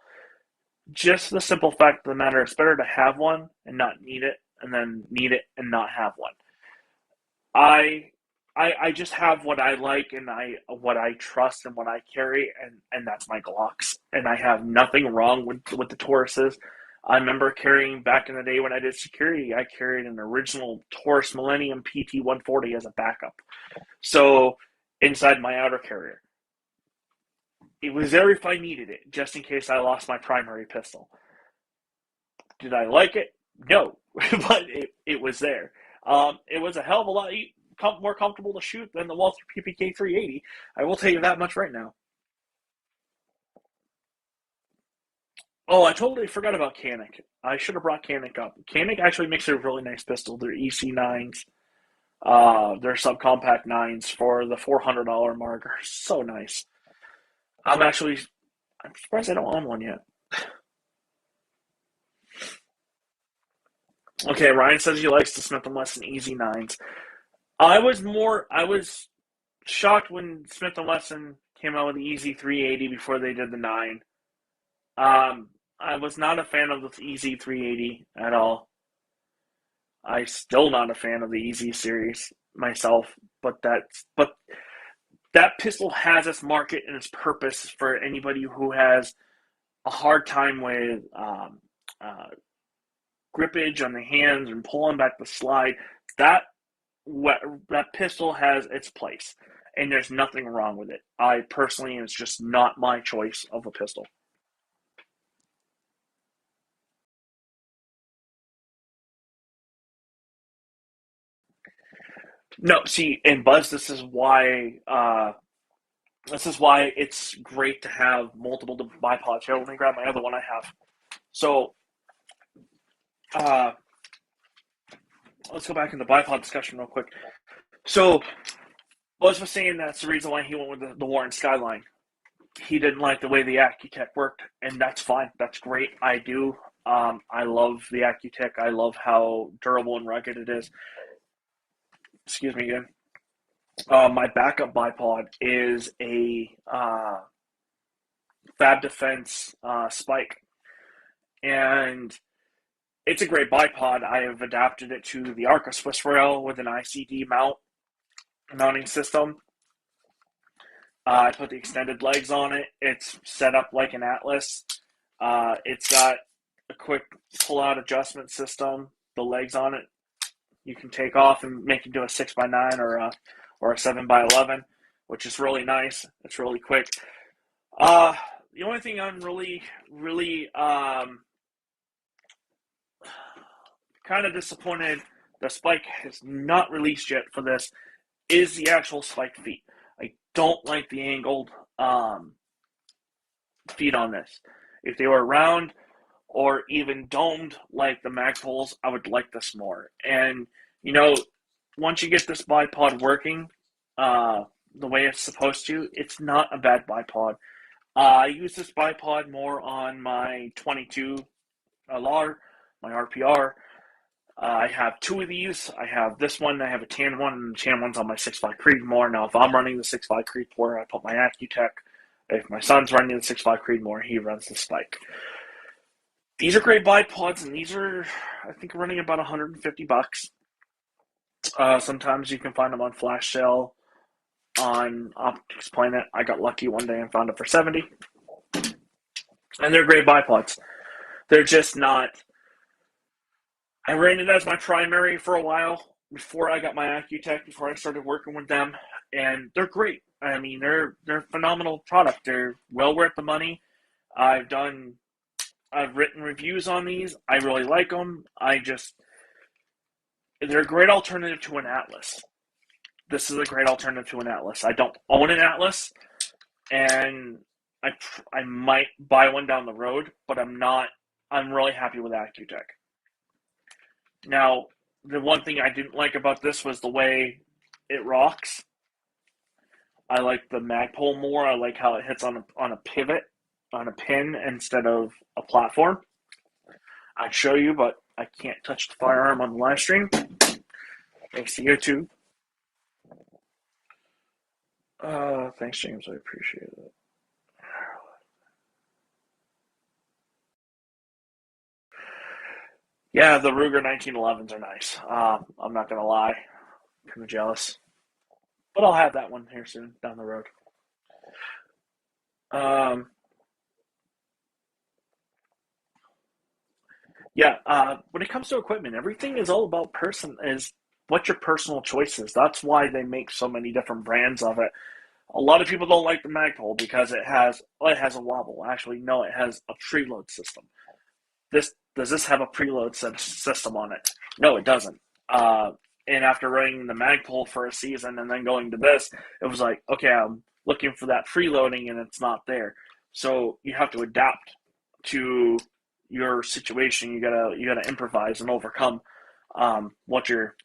Just the simple fact of the matter, it's better to have one and not need it, and then need it and not have one. I I just have what I like and I what I trust and what I carry, and that's my Glocks. And I have nothing wrong with the Tauruses. I remember carrying back in the day when I did security, I carried an original Taurus Millennium PT 140 as a backup. So inside my outer carrier, it was there if I needed it, just in case I lost my primary pistol. Did I like it? No, but it was there. It was a hell of a lot more comfortable to shoot than the Walther PPK 380. I will tell you that much right now. Oh, I totally forgot about Canic. I should have brought Canic up. Canic actually makes a really nice pistol. They're EC9s. They're subcompact 9s for the $400 mark. Are so nice. I'm surprised I don't own one yet. Okay, Ryan says he likes the Smith& Wesson Easy 9s. I was shocked when Smith& Wesson came out with the Easy 380 before they did the 9. I was not a fan of the Easy 380 at all. I'm still not a fan of the Easy series myself, but that pistol has its market and its purpose for anybody who has a hard time with uh, grippage on the hands and pulling back the slide. That that pistol has its place, and there's nothing wrong with it. I personally, it's just not my choice of a pistol. No, see, and Buzz, this is why it's great to have multiple bipods. Here, let me grab my other one I have. So, uh, let's go back in the bipod discussion real quick. So, Buzz was saying that's the reason why he went with the Warren Skyline. He didn't like the way the Accutech worked, and that's fine. That's great. I do. I love the Accutech. I love how durable and rugged it is. Excuse me again. My backup bipod is a Fab Defense Spike, and it's a great bipod. I have adapted it to the Arca Swiss rail with an ICD mounting system. I put the extended legs on it. It's set up like an Atlas. It's got a quick pull-out adjustment system. The legs on it you can take off and make it do a 6x9 or a 7x11, which is really nice. It's really quick. The only thing I'm really kind of disappointed the Spike has not released yet for this is the actual Spike feet. I don't like the angled feet on this. If they were round or even domed like the Magpoles, I would like this more. And, you know, once you get this bipod working the way it's supposed to, it's not a bad bipod. I use this bipod more on my 22 LR, my RPR. I have two of these. I have this one, I have a tan one, and the tan one's on my 6.5 Creedmoor. Now, if I'm running the 6.5 Creedmoor, I put my Accutech. If my son's running the 6.5 Creedmoor, he runs the Spike. These are great bipods, and these are, I think, running about $150. Sometimes you can find them on flash sale on Optics Planet. I got lucky one day and found it for 70. And they're great bipods. They're just not. I ran it as my primary for a while before I got my Accutech, before I started working with them, and they're great. I mean, they're a phenomenal product. They're well worth the money. I've written reviews on these. I really like them. They're a great alternative to an Atlas. This is a great alternative to an Atlas. I don't own an Atlas, and I might buy one down the road, but I'm not. I'm really happy with Accutech. Now, the one thing I didn't like about this was the way it rocks. I like the Magpul more. I like how it hits on a pivot, on a pin instead of a platform. I'd show you, but I can't touch the firearm on the live stream. Thanks to YouTube. Thanks, James. I appreciate it. Yeah, the Ruger 1911s are nice. I'm not gonna lie, kind of jealous, but I'll have that one here soon down the road. Um, yeah, when it comes to equipment, everything is all about is what your personal choice is. That's why they make so many different brands of it. A lot of people don't like the Magpul because it has a wobble. Actually, no, it has a preload system. Does this have a preload system on it? No, it doesn't. Uh, and after running the Magpul for a season and then going to this, it was like, okay, I'm looking for that preloading and it's not there. So you have to adapt to your situation. You gotta improvise and overcome what you're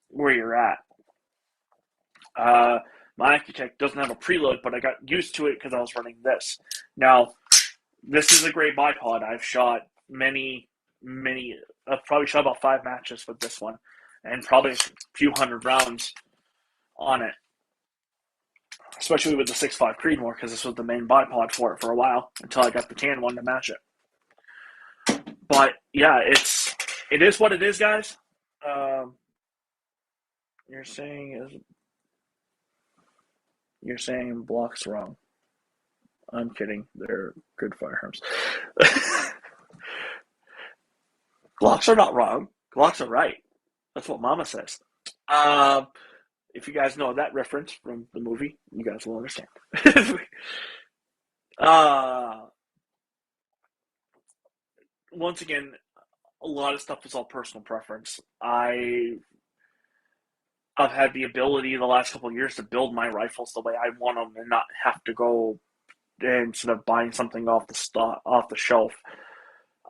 where you're at. Uh, my architect doesn't have a preload, but I got used to it because I was running this. Now, this is a great bipod. I've shot many. I've probably shot about 5 matches with this one, and probably a few hundred rounds on it. Especially with the 6.5 Creedmoor, because this was the main bipod for it for a while until I got the tan one to match it. But yeah, it is what it is, guys. Um, you're saying you're saying block's wrong. I'm kidding. They're good firearms. Glocks are not wrong. Glocks are right. That's what Mama says. Um, if you guys know that reference from the movie, you guys will understand. uh, Once again, a lot of stuff is all personal preference. I've had the ability the last couple of years to build my rifles the way I want them and not have to go instead of buying something off the shelf.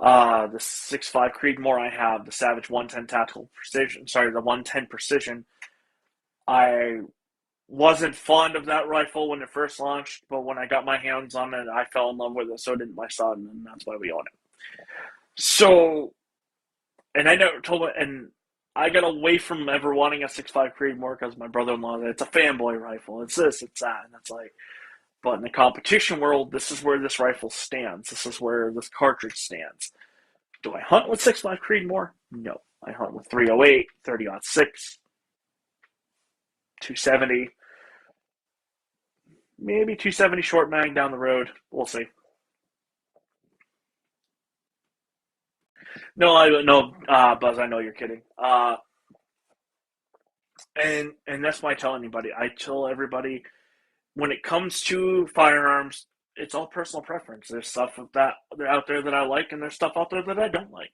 The 6.5 Creedmoor I have, the Savage 110 Tactical Precision, sorry, the 110 Precision. I wasn't fond of that rifle when it first launched, but when I got my hands on it, I fell in love with it. So did my son, and that's why we own it. So, and I never told him, and I got away from ever wanting a 6.5 Creedmoor because my brother-in-law, it's a fanboy rifle. It's this, it's that, and it's like. But in the competition world, this is where this rifle stands. This is where this cartridge stands. Do I hunt with 6.5 Creedmoor? No. I hunt with 308, 30-06, 270, maybe 270 short mag down the road. We'll see. No, I no, Buzz. I know you're kidding. And that's why I tell anybody. I tell everybody when it comes to firearms, it's all personal preference. There's stuff that out there that I like, and there's stuff out there that I don't like.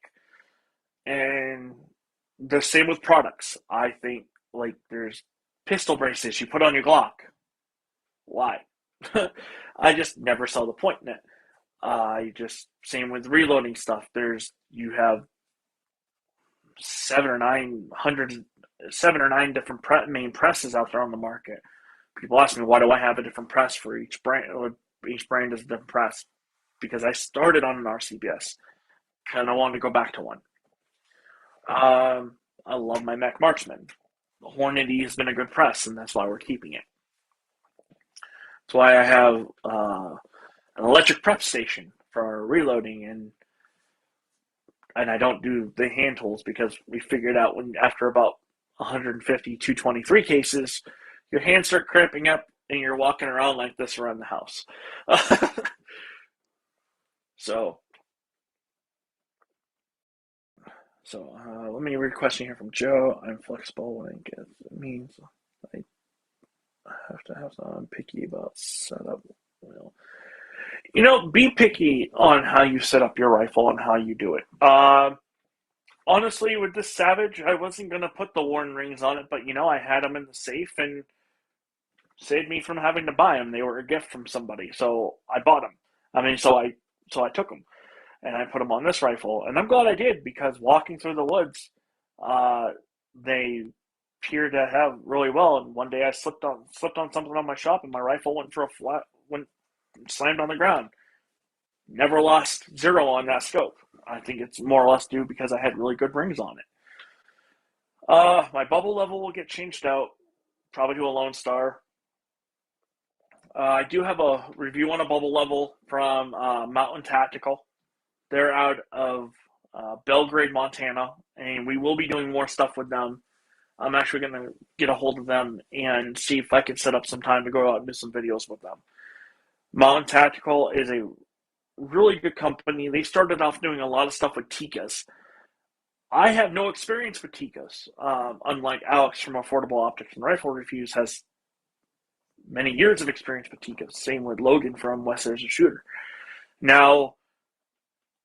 And the same with products. I think like there's pistol braces you put on your Glock. Why? I just never saw the point in it. I just same with reloading stuff. You have 7 or 9 different main presses out there on the market. People ask me why do I have a different press for each brand? Or each brand is a different press because I started on an RCBS and I wanted to go back to one. I love my Mac Marksman. The Hornady has been a good press, and that's why we're keeping it. That's why I have an electric prep station for reloading, and I don't do the hand tools because we figured out when after about 150, 223 cases, your hands start cramping up and you're walking around like this around the house. so, let me read a question here from Joe. I'm flexible when I get it means I have to have some. I'm picky about setup. Well, be picky on how you set up your rifle and how you do it. Honestly, with this Savage, I wasn't gonna put the Warren rings on it, but I had them in the safe and saved me from having to buy them. They were a gift from somebody, so I bought them. I mean, so I took them and I put them on this rifle, and I'm glad I did because walking through the woods, uh, they appear to have really well. And one day I slipped on something on my shop, and my rifle went slammed on the ground. Never lost zero on that scope. I think it's more or less due because I had really good rings on it. My bubble level will get changed out, probably to a Lone Star. I do have a review on a bubble level from Mountain Tactical. They're out of Belgrade, Montana, and we will be doing more stuff with them. I'm actually going to get a hold of them and see if I can set up some time to go out and do some videos with them. Mountain Tactical is a really good company. They started off doing a lot of stuff with Tikas. I have no experience with Tikas, unlike Alex from Affordable Optics and Rifle Reviews has many years of experience with Tikas. Same with Logan from West There's a Shooter. Now,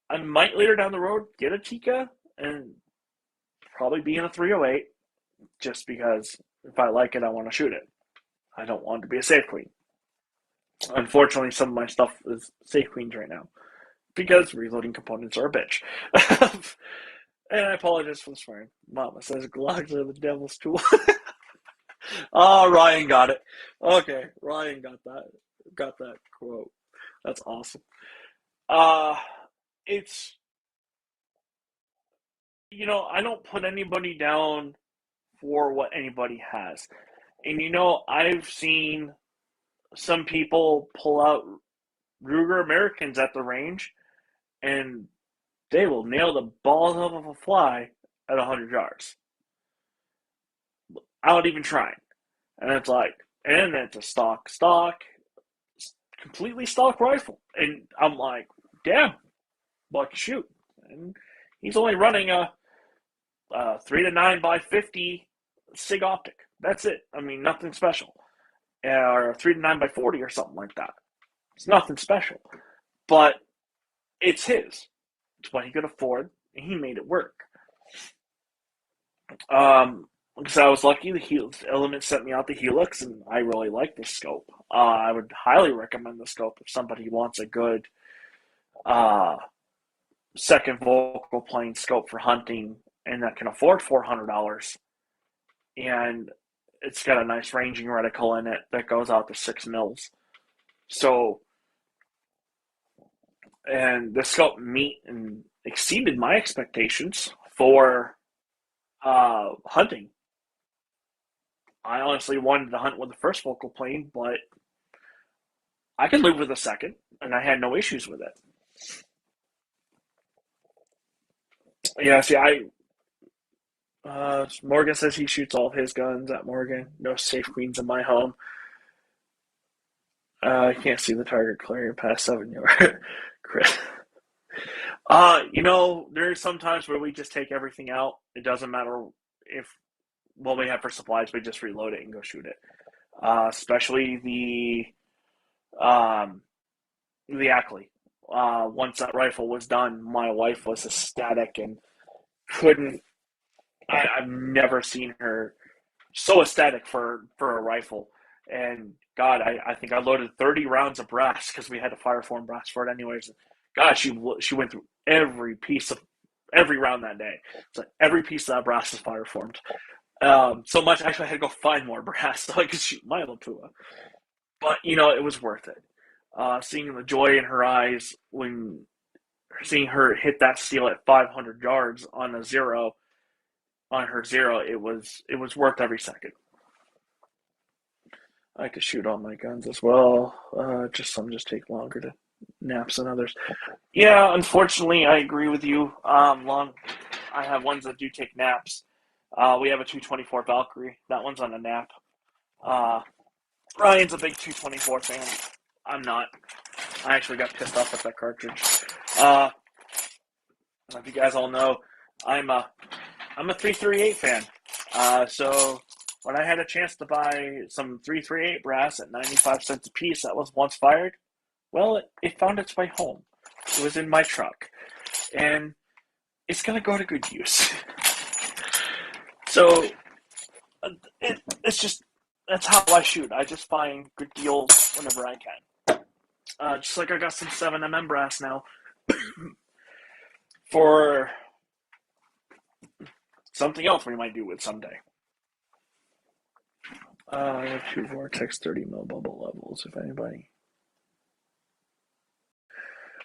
I might later down the road get a Tika and probably be in a 308 just because if I like it, I want to shoot it. I don't want to be a safe queen. Unfortunately, some of my stuff is safe queens right now because reloading components are a bitch. And I apologize for the swearing. Mama says Glocks are the devil's tool. Oh, Ryan got it. Okay, Ryan got that quote. That's awesome. Uh it's I don't put anybody down for what anybody has. And I've seen some people pull out Ruger Americans at the range and they will nail the balls off of a fly at 100 yards. Out even trying. And it's a stock, completely stock rifle. And I'm like, damn, lucky shoot. And he's only running a 3 to 9 by 50 SIG optic. That's it. I mean, nothing special. Or a 3 to 9 by 40 or something like that. It's nothing special. But it's his. It's what he could afford, and he made it work. Because I was lucky, the Element sent me out the Helix, and I really like this scope. I would highly recommend the scope if somebody wants a good second focal plane scope for hunting and that can afford $400. And it's got a nice ranging reticle in it that goes out to 6 mils. So, and the scope meet and exceeded my expectations for hunting. I honestly wanted to hunt with the first focal plane, but I could live with a second, and I had no issues with it. Yeah, see, Morgan says he shoots all of his guns at Morgan. No safe queens in my home. I can't see the target clearing past 7 yards. Chris. There's some times where we just take everything out. It doesn't matter what we have for supplies, we just reload it and go shoot it. Especially the Ackley. Once that rifle was done, my wife was ecstatic and couldn't. I've never seen her so ecstatic for a rifle. And God, I think I loaded 30 rounds of brass because we had to fire form brass for it anyways. God, she went through every round that day. So every piece of that brass is fire formed. So much actually I had to go find more brass so I could shoot my Lapua. But it was worth it. Seeing the joy in her eyes when seeing her hit that steel at 500 yards on her zero, it was worth every second. I could shoot all my guns as well. Some just take longer to naps than others. Yeah, unfortunately, I agree with you. I have ones that do take naps. We have a 224 Valkyrie. That one's on a nap. Ryan's a big 224 fan. I'm not. I actually got pissed off at that cartridge. If you guys all know, I'm a 338 fan. So when I had a chance to buy some 338 brass at 95 cents a piece that was once fired, well, it found its way home. It was in my truck. And it's going to go to good use. So it's just, that's how I shoot. I just find good deals whenever I can. Just like I got some 7mm brass now for something else we might do with someday. I have 2 Vortex 30 mil bubble levels, if anybody.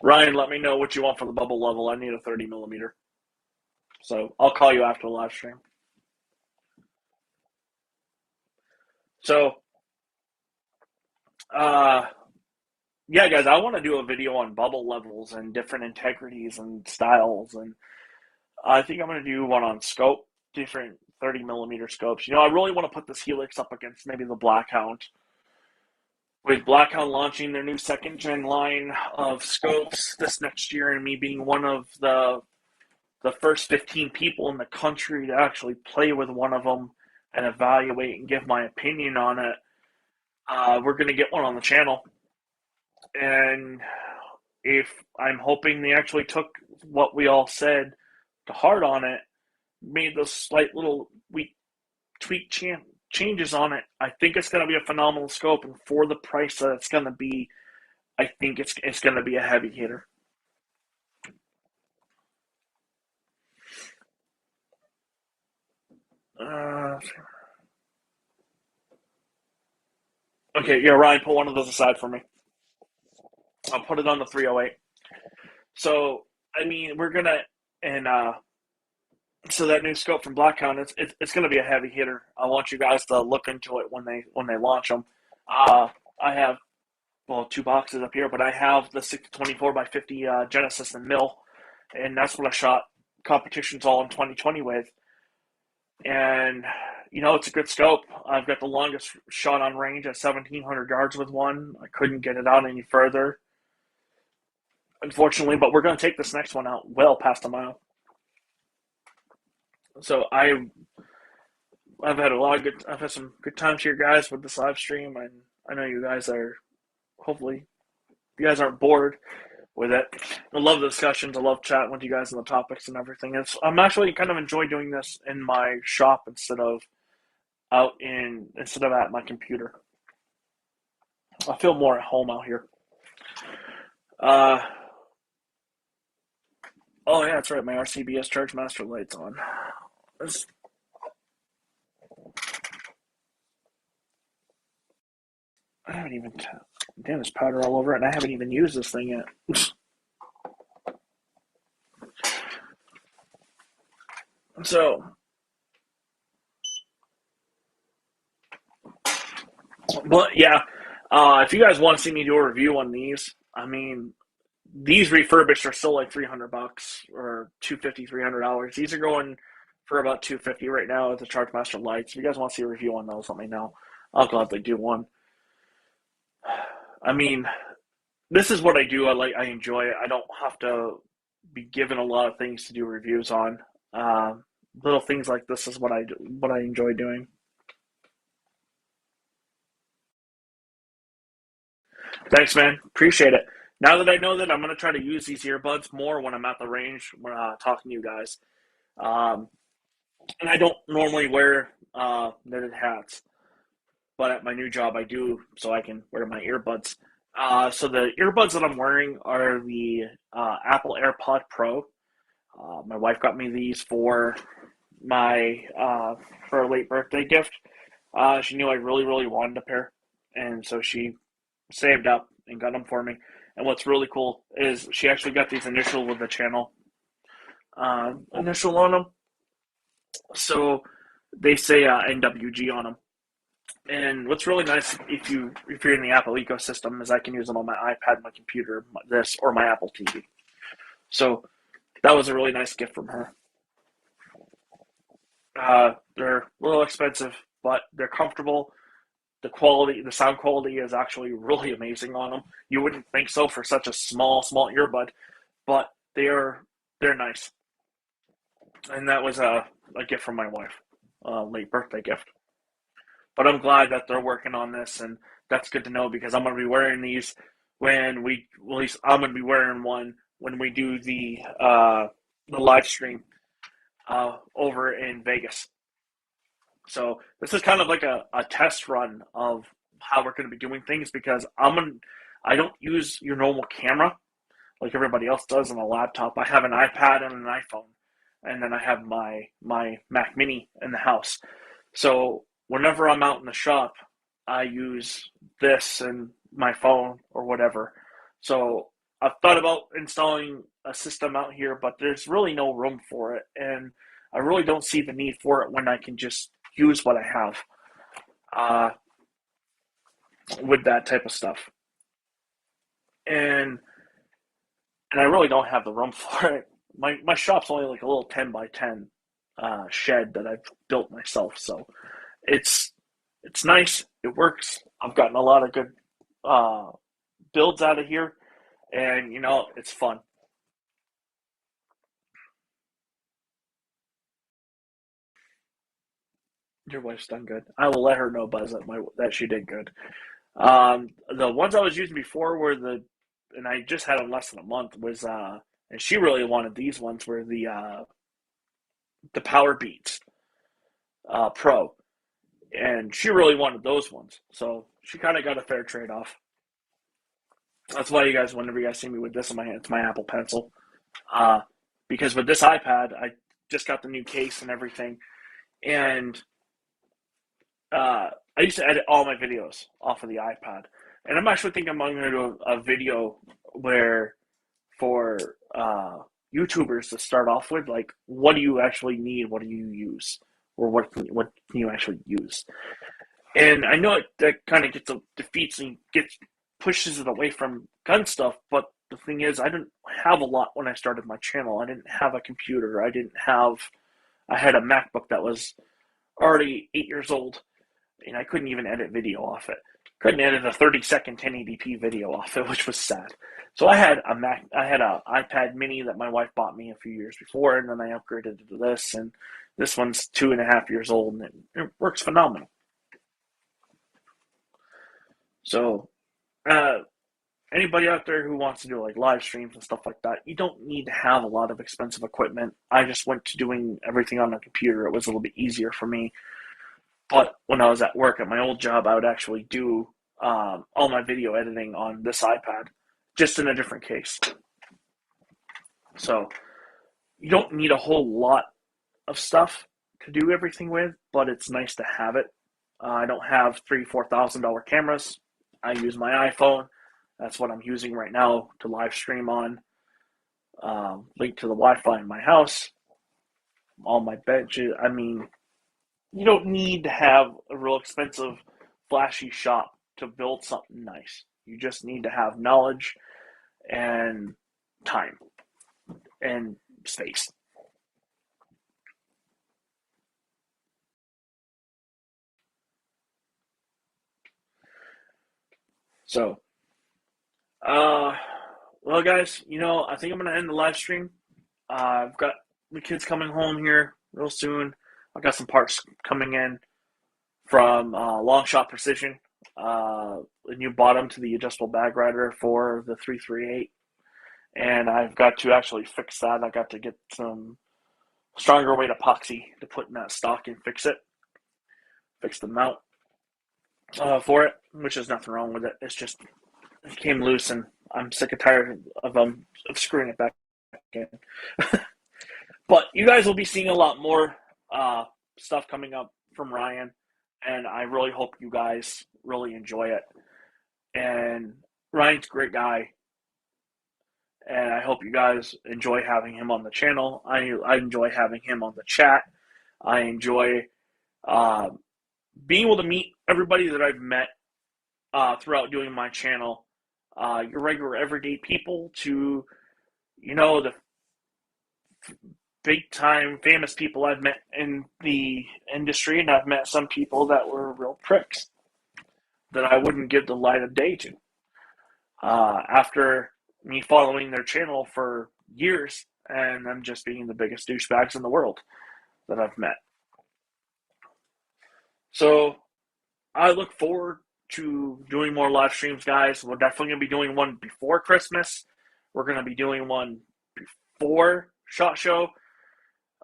Ryan, let me know what you want for the bubble level. I need a 30 millimeter. So I'll call you after the live stream. So, yeah, guys, I want to do a video on bubble levels and different integrities and styles. And I think I'm going to do one on scope, different 30 millimeter scopes. I really want to put this Helix up against maybe the Blackhound. With Blackhound launching their new second gen line of scopes this next year, and me being one of the first 15 people in the country to actually play with one of them and evaluate and give my opinion on it, we're going to get one on the channel. And if I'm hoping they actually took what we all said to heart on it, made those slight little tweak changes on it, I think it's going to be a phenomenal scope. And for the price that it's going to be, I think it's going to be a heavy hitter. Okay, yeah, Ryan, put one of those aside for me. I'll put it on the 308. So, I mean, we're gonna and so that new scope from Blackhound, it's gonna be a heavy hitter. I want you guys to look into it when they launch them. I have two boxes up here, but I have the 624 by 50 Genesis and Mill, and that's what I shot competitions all in 2020 with. And it's a good scope. I've got the longest shot on range at 1,700 yards with one. I couldn't get it out any further, unfortunately, but we're going to take this next one out well past a mile. So I've had some good times here, guys, with this live stream, and I know you guys are, hopefully, you guys aren't bored with it. I love the discussions. I love chatting with you guys on the topics and everything. I'm actually kind of enjoy doing this in my shop instead of at my computer. I feel more at home out here. Oh yeah, that's right. My RCBS Charge Master light's on. I haven't even. Damn, there's powder all over it, and I haven't even used this thing yet. So, but yeah, if you guys want to see me do a review on these, I mean, these refurbished are still like $300 or $250, $300. These are going for about $250 right now with the Chargemaster lights. If you guys want to see a review on those, let me know. I'll gladly do one. I mean, this is what I do. I enjoy it. I don't have to be given a lot of things to do reviews on. Little things like this is what I enjoy doing. Thanks, man. Appreciate it. Now that I know that, I'm going to try to use these earbuds more when I'm at the range when talking to you guys. And I don't normally wear knitted hats, but at my new job I do, so I can wear my earbuds. So the earbuds that I'm wearing are the Apple AirPod Pro. My wife got me these for for a late birthday gift. She knew I really, really wanted a pair, and so she saved up and got them for me. And what's really cool is she actually got these initial with the channel initial on them. So they say NWG on them. And what's really nice if you're in the Apple ecosystem is I can use them on my iPad, my computer, or my Apple TV. So that was a really nice gift from her. They're a little expensive, but they're comfortable. The sound quality is actually really amazing on them. You wouldn't think so for such a small earbud, but they're nice. And that was a gift from my wife, a late birthday gift. But I'm glad that they're working on this, and that's good to know because I'm going to be wearing these at least I'm going to be wearing one when we do the live stream over in Vegas. So this is kind of like a test run of how we're going to be doing things because I don't use your normal camera like everybody else does on a laptop. I have an iPad and an iPhone, and then I have my Mac Mini in the house. So whenever I'm out in the shop, I use this and my phone or whatever. So I've thought about installing a system out here, but there's really no room for it, and I really don't see the need for it when I can just use what I have with that type of stuff. And I really don't have the room for it. my shop's only like a little 10 by 10 shed that I've built myself. So it's it's nice. It works. I've gotten a lot of good uh, builds out of here, and it's fun. Your wife's done good. I will let her know, Buzz, that she did good. The ones I was using before were and I just had them less than a month, and she really wanted these ones, were the Power Beats Pro, and she really wanted those ones, so she kind of got a fair trade off. That's why whenever you guys see me with this in my hand, it's my Apple Pencil. Uh, because with this iPad, I just got the new case and everything, and I used to edit all my videos off of the iPad, and I'm actually thinking I'm going to do a video where for YouTubers to start off with, like, what do you actually need? What do you use? Or what can you actually use? And I know that kind of defeats and pushes it away from gun stuff, but the thing is, I didn't have a lot when I started my channel. I didn't have a computer. I had a MacBook that was already 8 years old, and I couldn't even edit video off it. Couldn't edit a 30-second 1080p video off it, which was sad. So I had a iPad Mini that my wife bought me a few years before, and then I upgraded to this, and this one's 2.5 years old, and it works phenomenal. So, anybody out there who wants to do like live streams and stuff like that, you don't need to have a lot of expensive equipment. I just went to doing everything on the computer. It was a little bit easier for me. But when I was at work at my old job, I would actually do all my video editing on this iPad, just in a different case. So you don't need a whole lot of stuff to do everything with, but it's nice to have it. I don't have $3,000-$4,000 cameras. I use my iPhone. That's what I'm using right now to live stream on. Link to the Wi-Fi in my house. All my benches. I mean, you don't need to have a real expensive, flashy shop to build something nice. You just need to have knowledge and time and space. So, uh, well, guys, I think I'm going to end the live stream. I've got the kids coming home here real soon. I've got some parts coming in from Long Shot Precision, a new bottom to the adjustable bag rider for the 338. And I've got to actually fix that. I got to get some stronger weight epoxy to put in that stock and fix the mount for it, which is nothing wrong with it. It's just it came loose, and I'm sick and tired of screwing it back in. But you guys will be seeing a lot more stuff coming up from Ryan, and I really hope you guys really enjoy it. And Ryan's a great guy, and I hope you guys enjoy having him on the channel. I enjoy having him on the chat. I enjoy uh, being able to meet everybody that I've met throughout doing my channel. Your regular everyday people to, the big time famous people I've met in the industry, and I've met some people that were real pricks that I wouldn't give the light of day to. After me following their channel for years and them just being the biggest douchebags in the world that I've met. So I look forward to doing more live streams, guys. We're definitely going to be doing one before Christmas. We're going to be doing one before SHOT Show.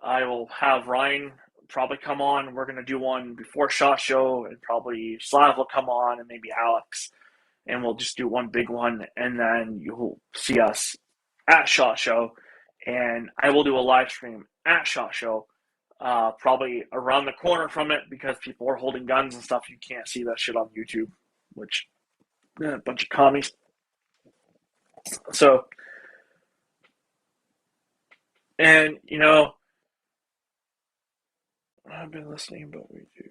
I will have Ryan probably come on. We're going to do one before SHOT Show, and probably Slav will come on, and maybe Alex. And we'll just do one big one, and then you'll see us at SHOT Show. And I will do a live stream at SHOT Show, probably around the corner from it, because people are holding guns and stuff. You can't see that shit on YouTube, which, a bunch of commies. So, and, I've been listening, but we do.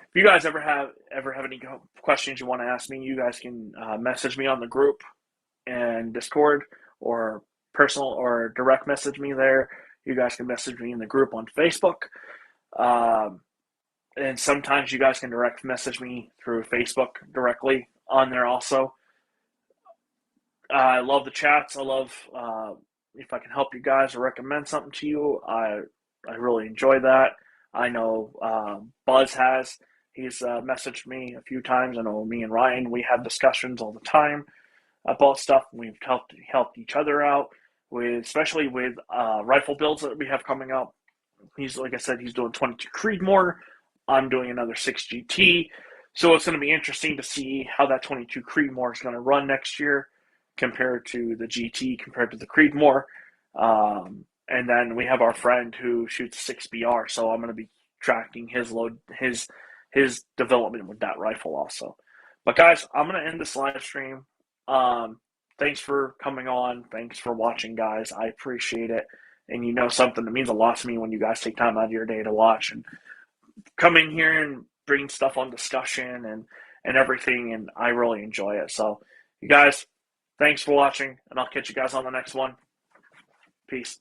if you guys ever have any questions you want to ask me, you guys can message me on the group and Discord, or personal or direct message me there. You guys can message me in the group on Facebook. And sometimes you guys can direct message me through Facebook directly on there also. I love the chats. I love if I can help you guys or recommend something to you. I really enjoy that. I know Buzz has. He's messaged me a few times. I know me and Ryan, we have discussions all the time about stuff. We've helped each other out with, especially with rifle builds that we have coming up. He's, like I said, he's doing 22 Creedmoor. I'm doing another 6 GT. So it's going to be interesting to see how that 22 Creedmoor is going to run next year compared to the GT, compared to the Creedmoor. And then we have our friend who shoots 6BR, so I'm going to be tracking his his development with that rifle also. But guys, I'm going to end this live stream. Thanks for coming on. Thanks for watching, guys. I appreciate it. And you know something that means a lot to me when you guys take time out of your day to watch and come in here and bring stuff on discussion and everything, and I really enjoy it. So you guys, thanks for watching, and I'll catch you guys on the next one. Peace.